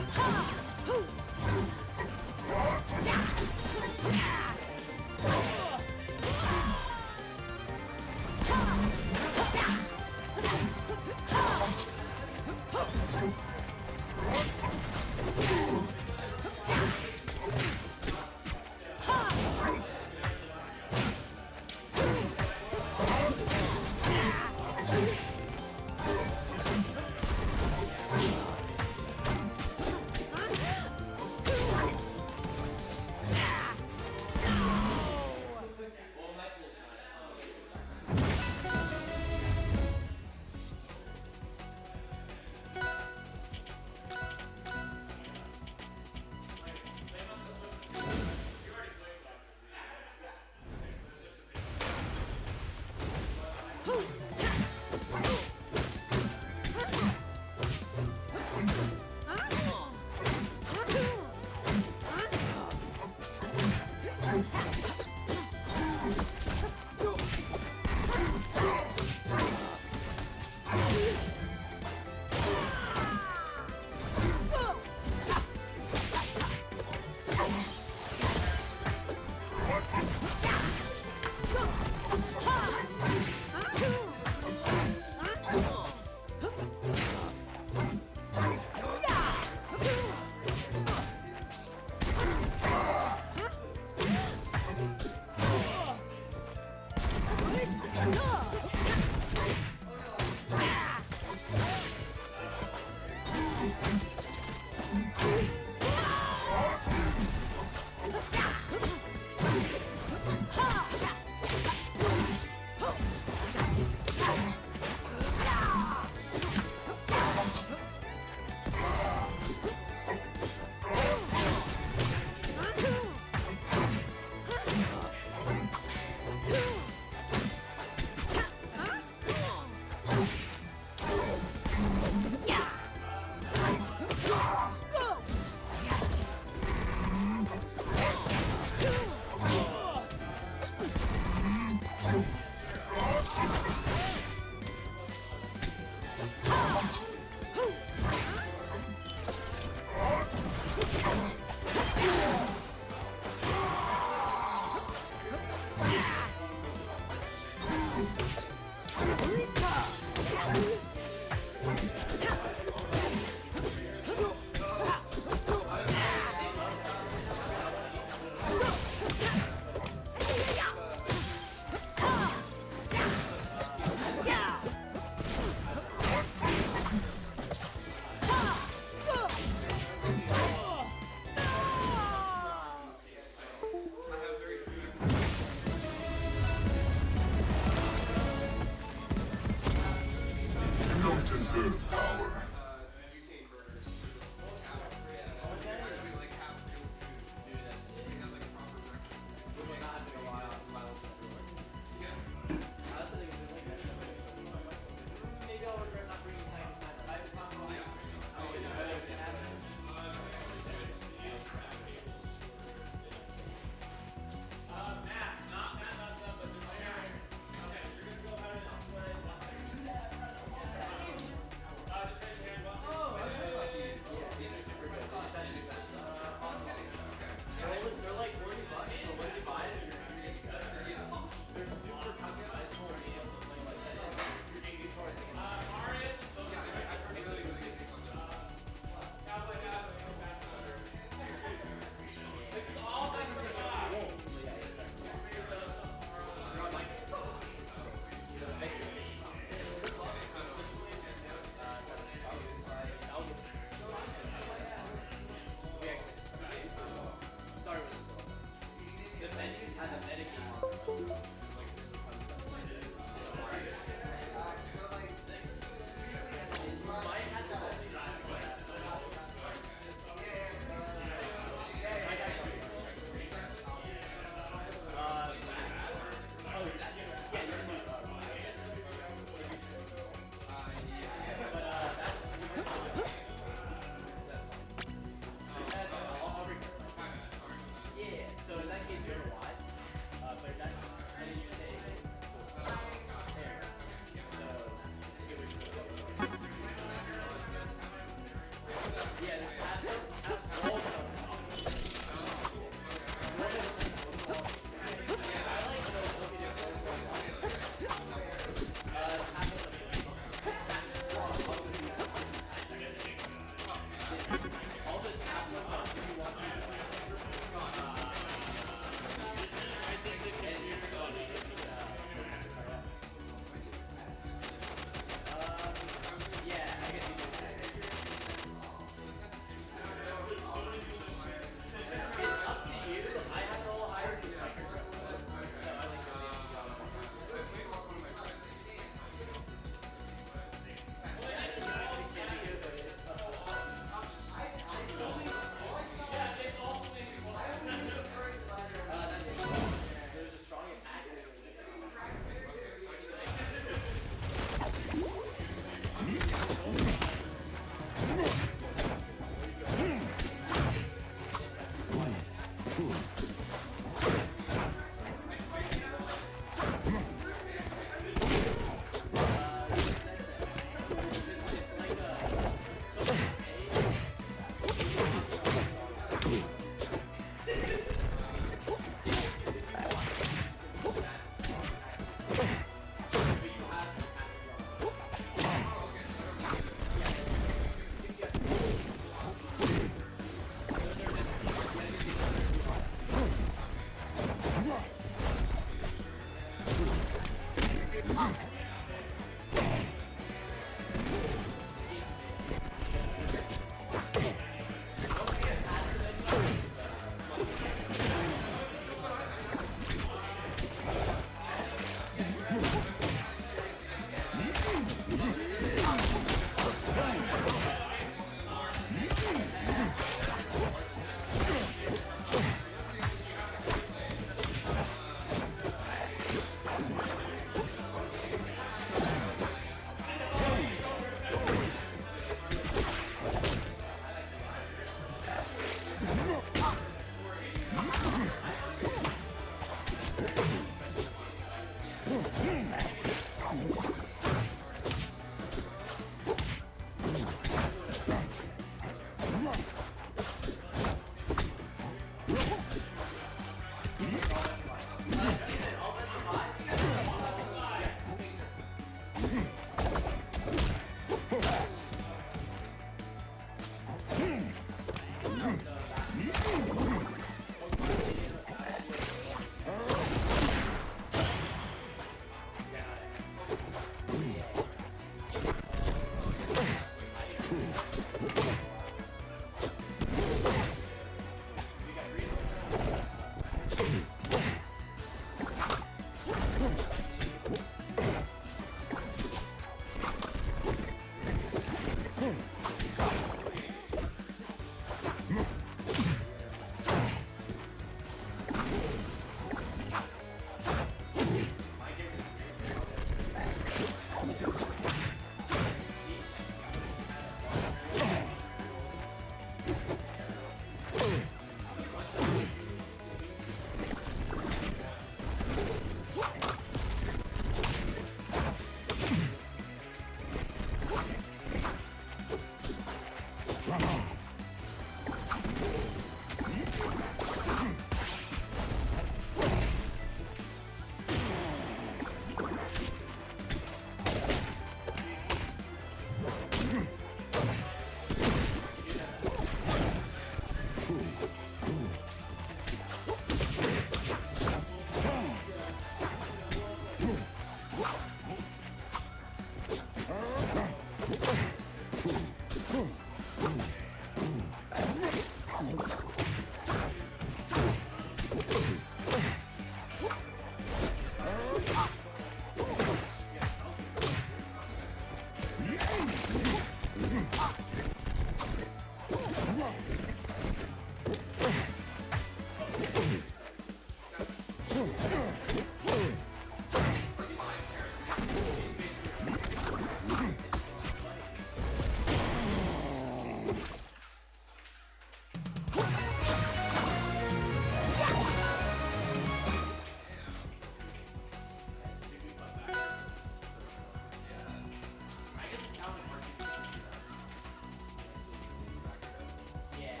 Yeah.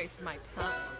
waste my time.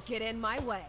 Don't get in my way.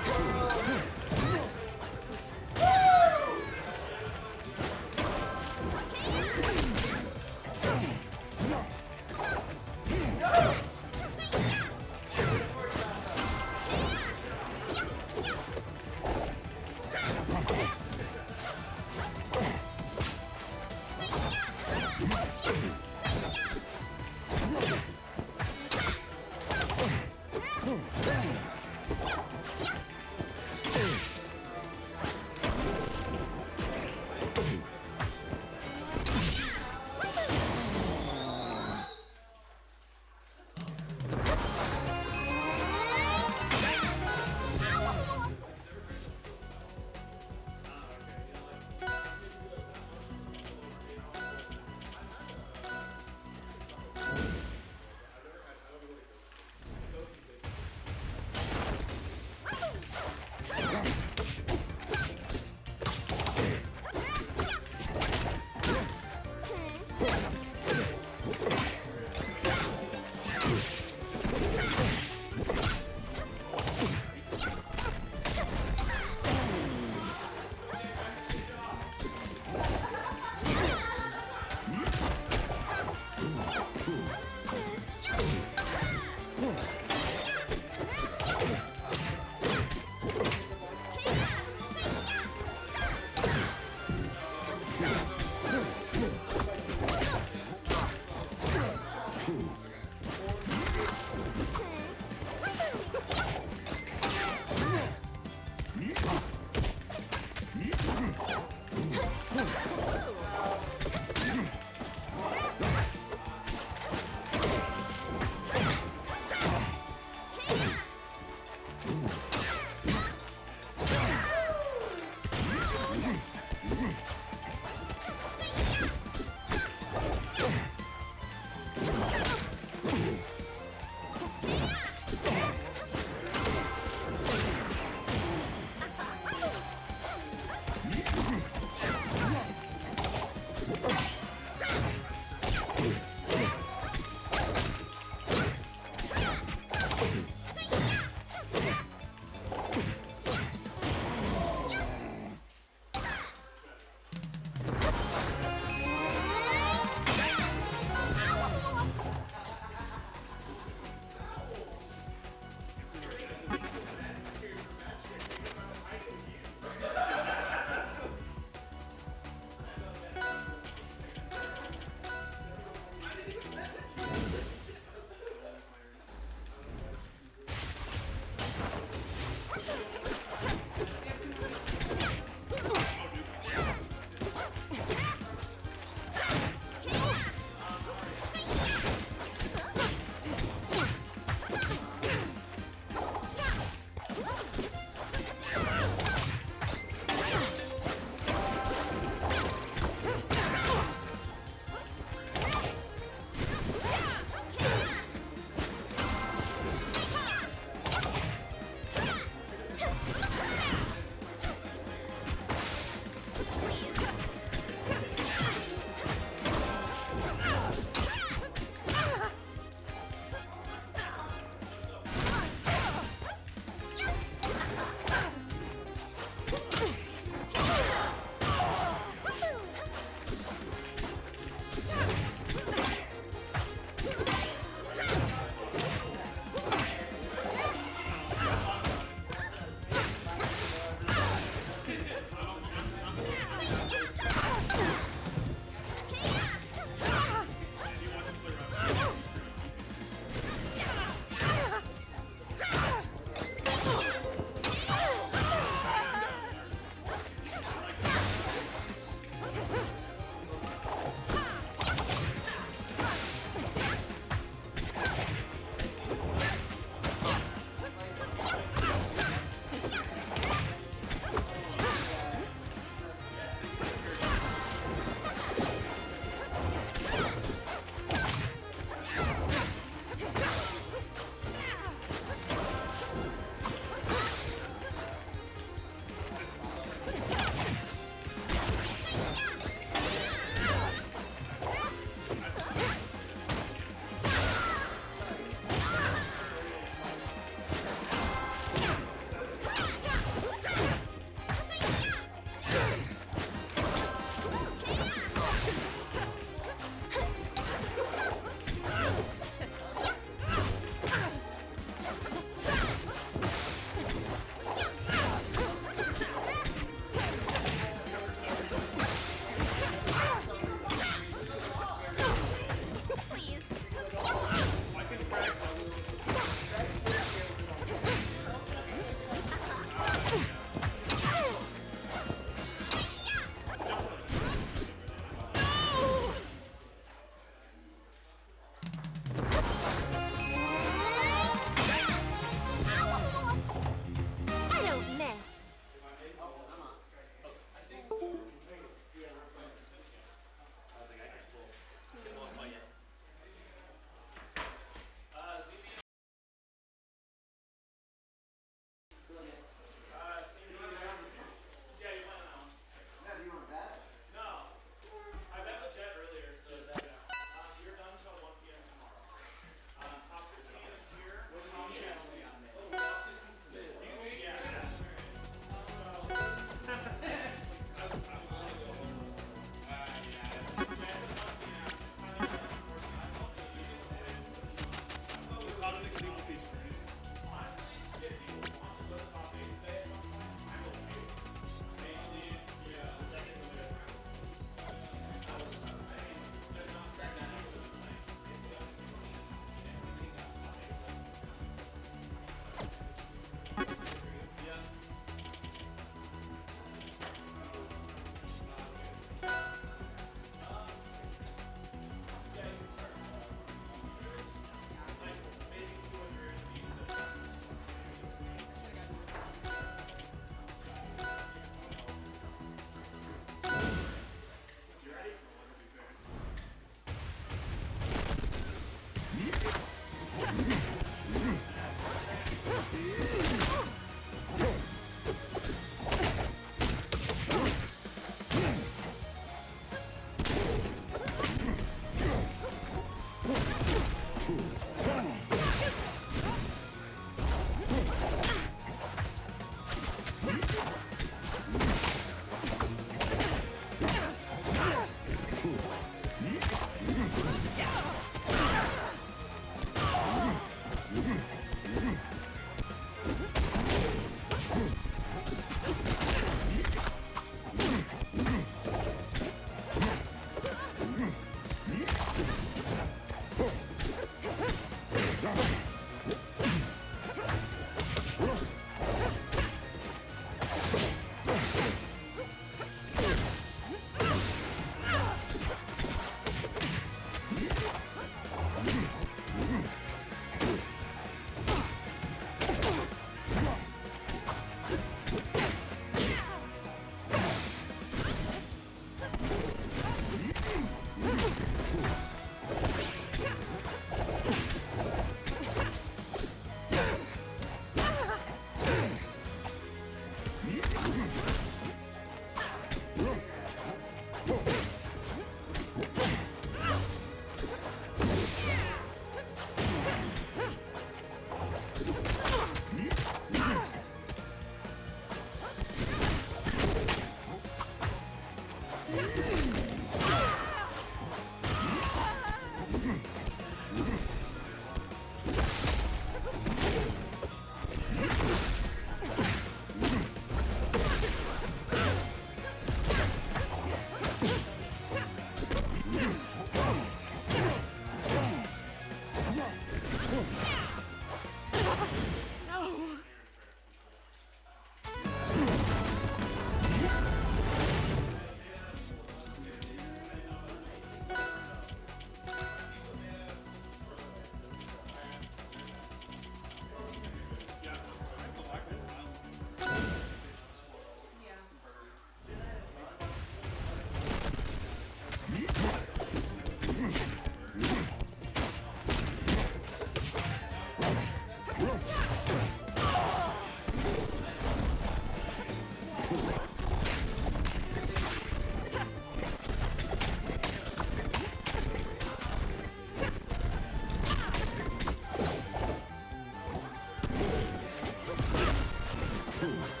Yeah.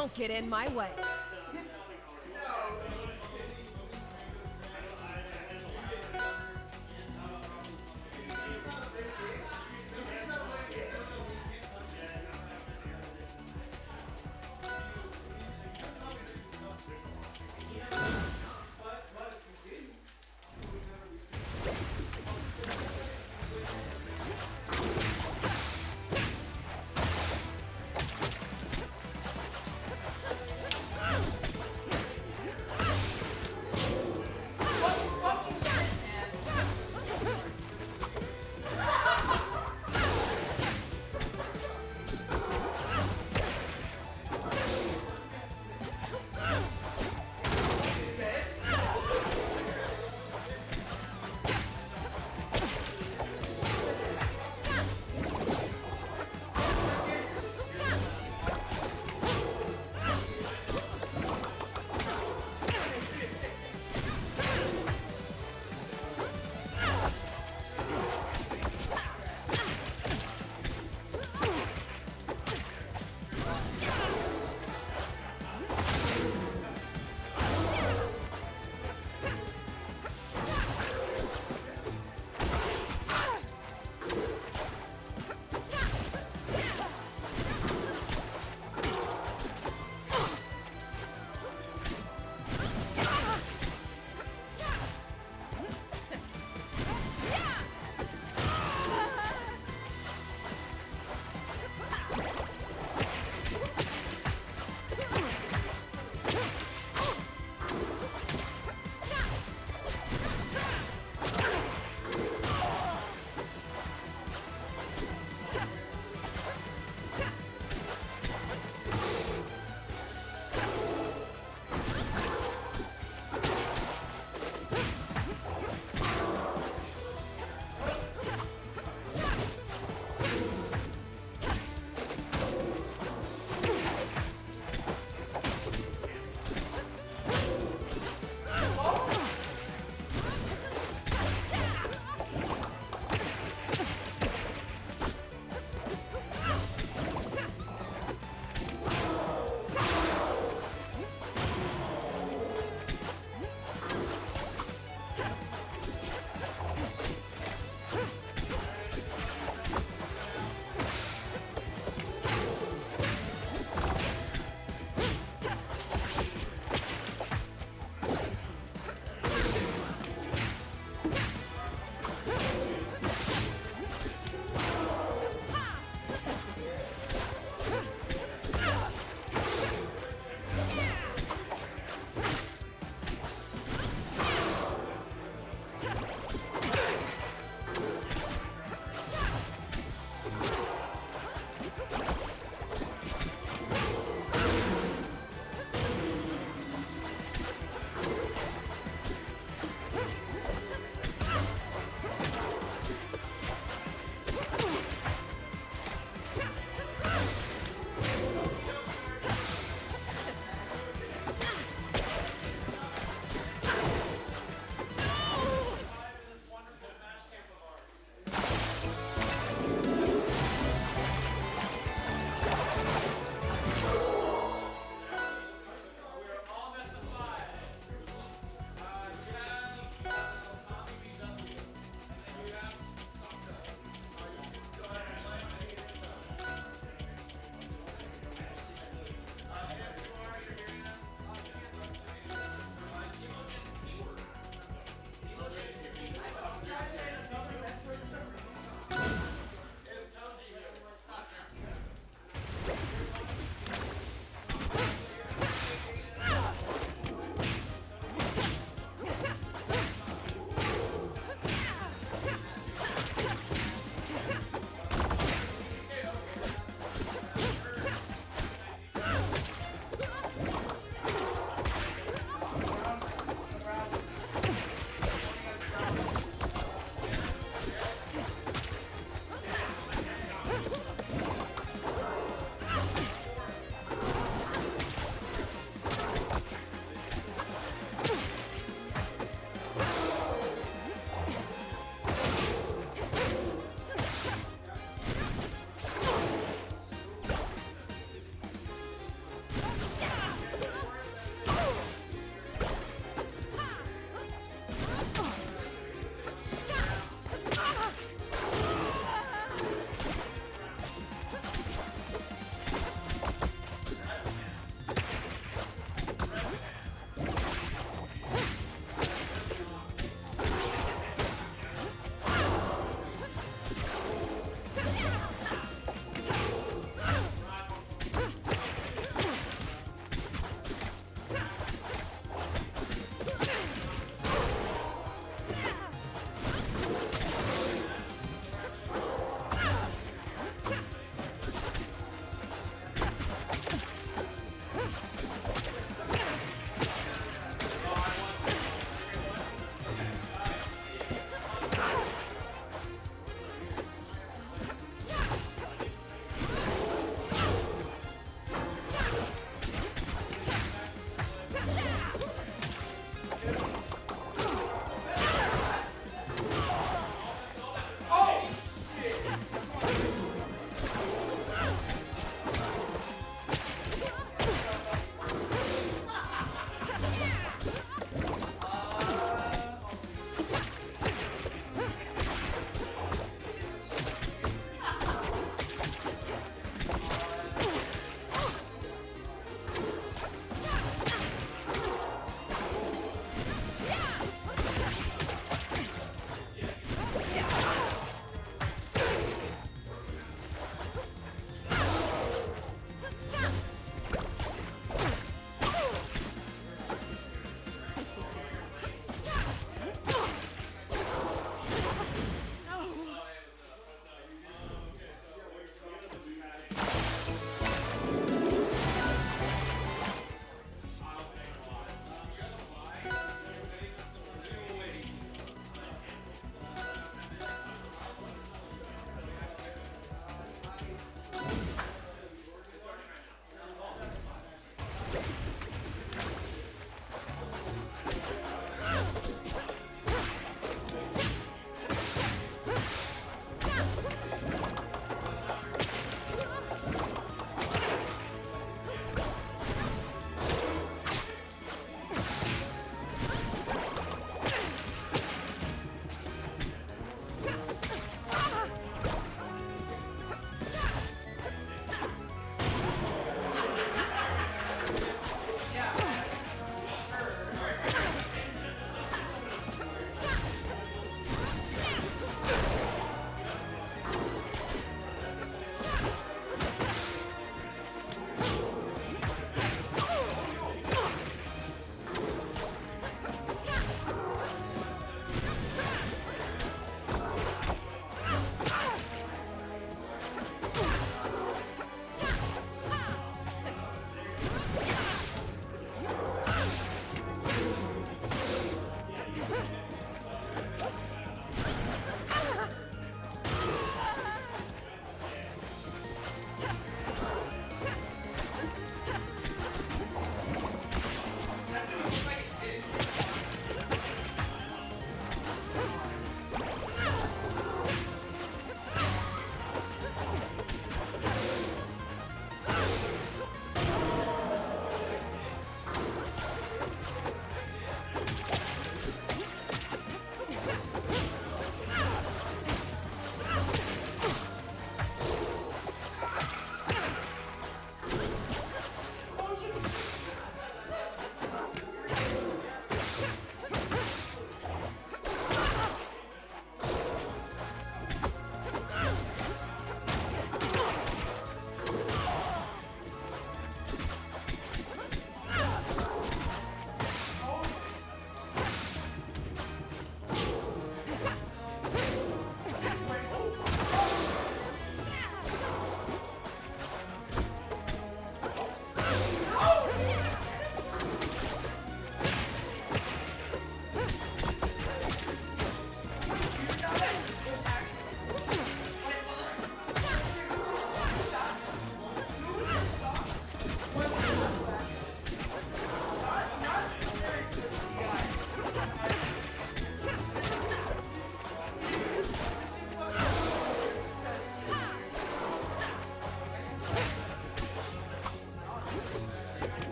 Don't get in my way.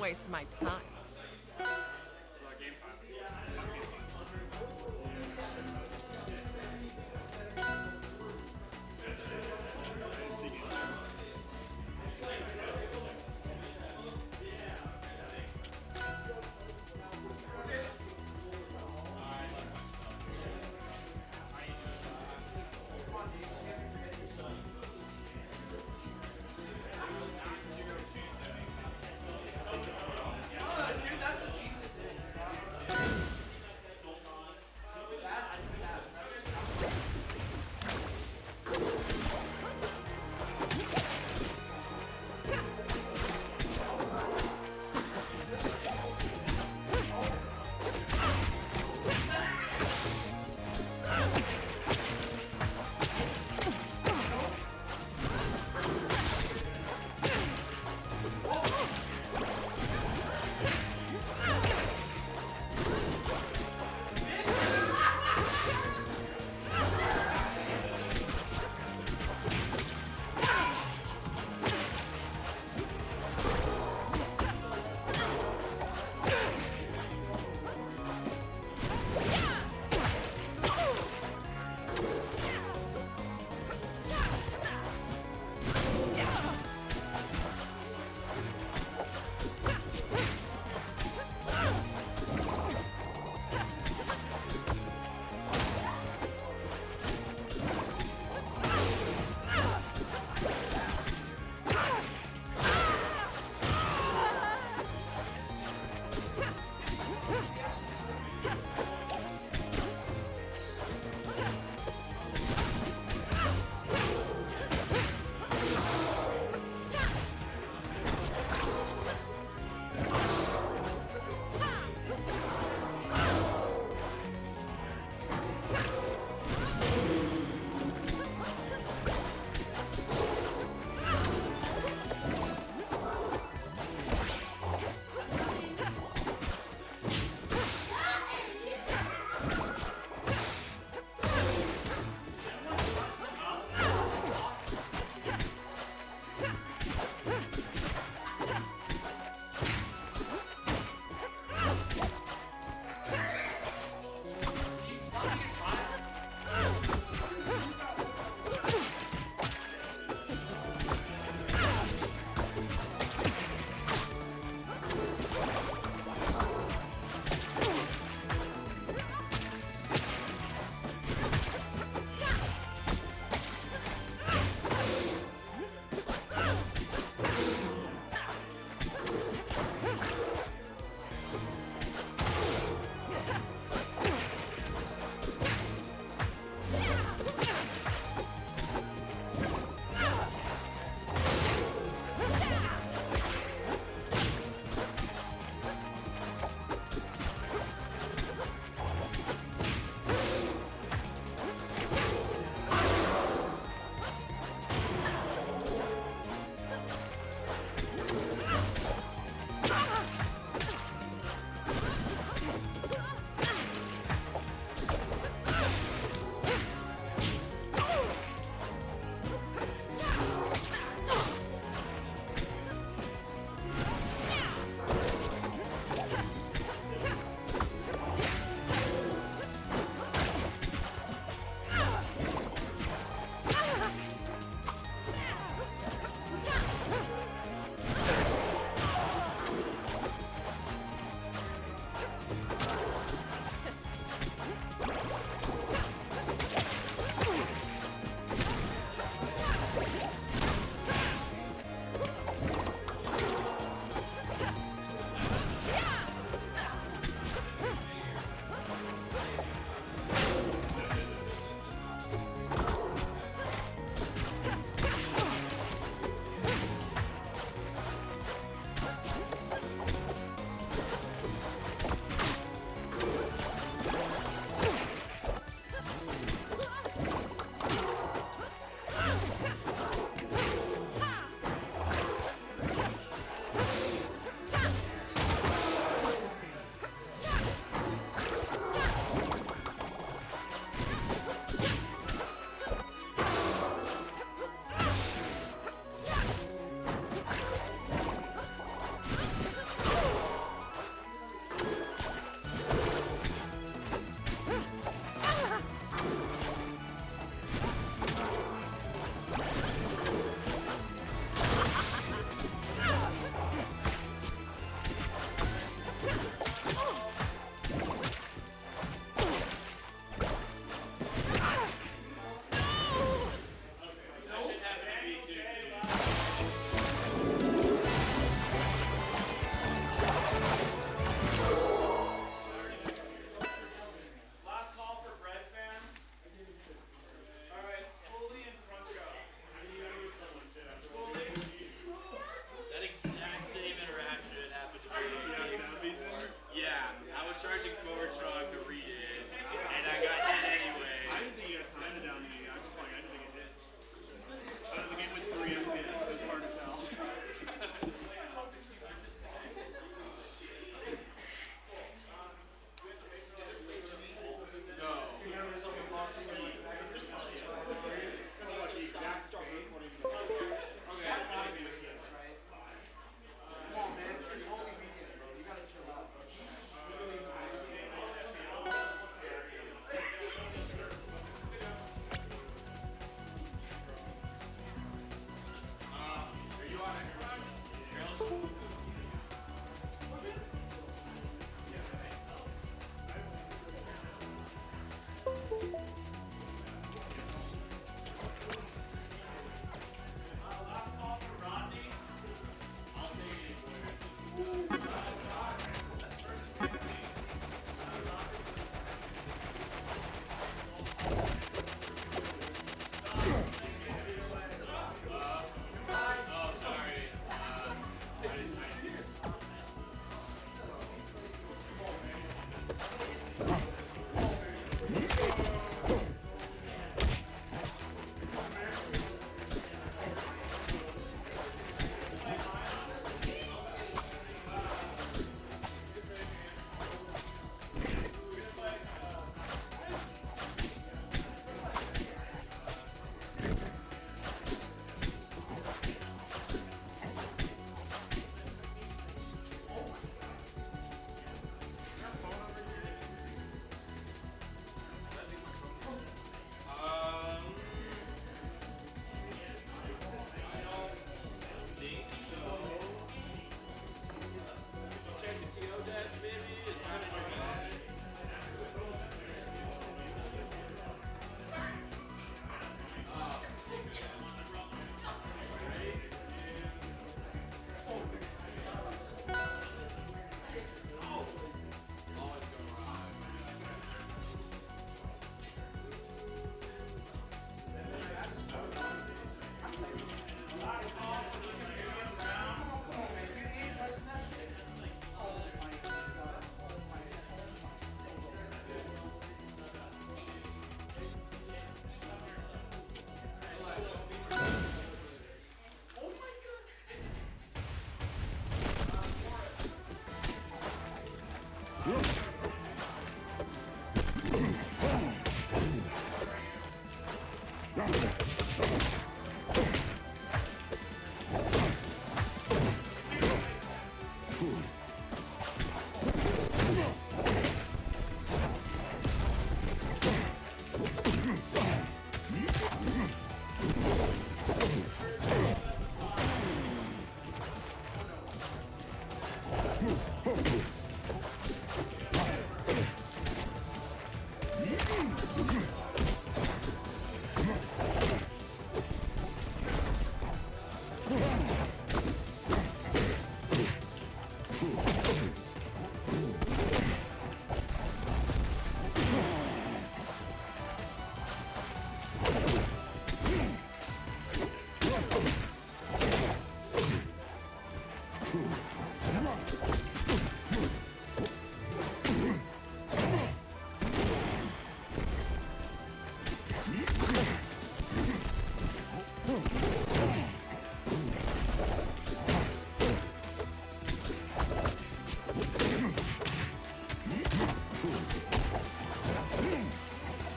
waste my time.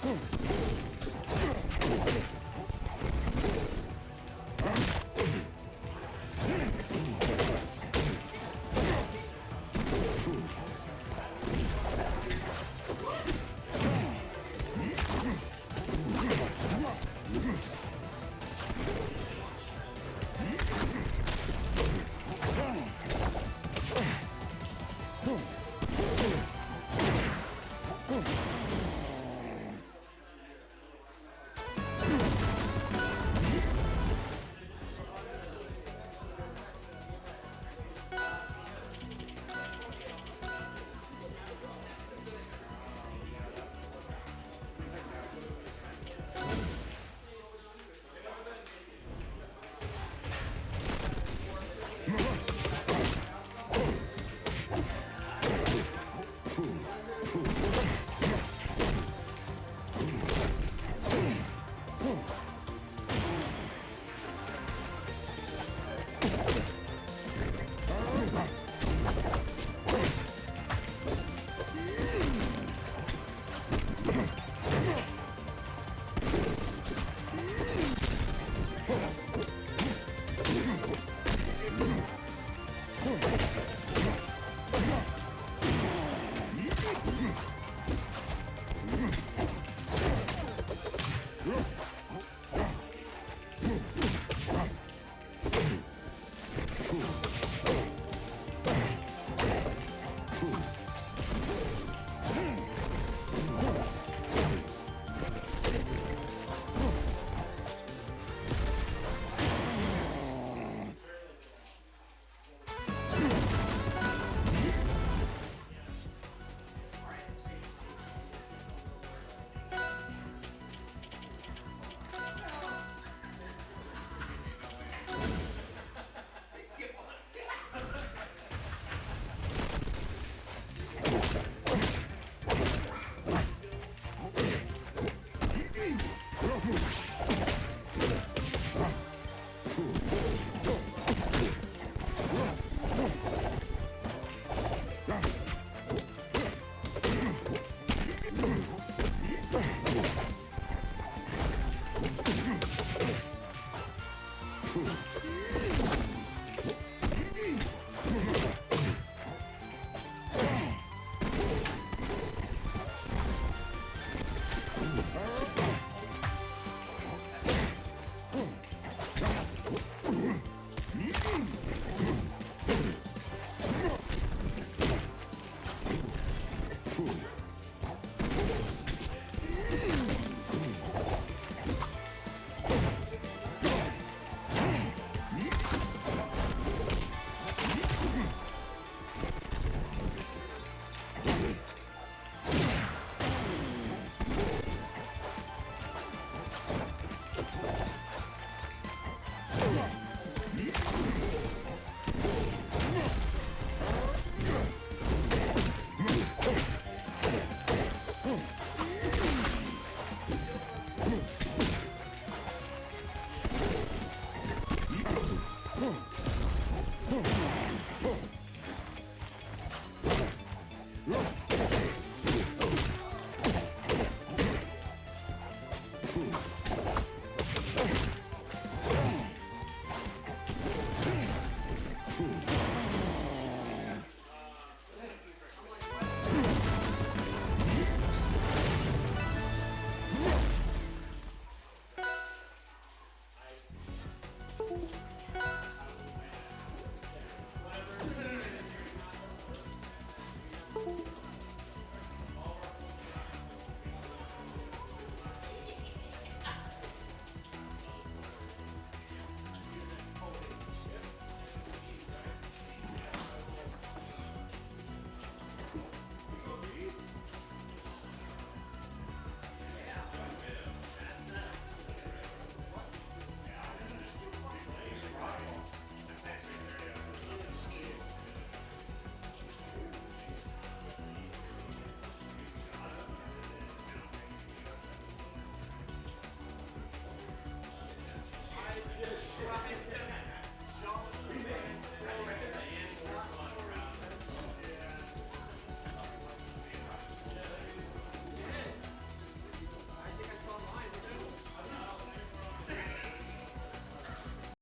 Boom.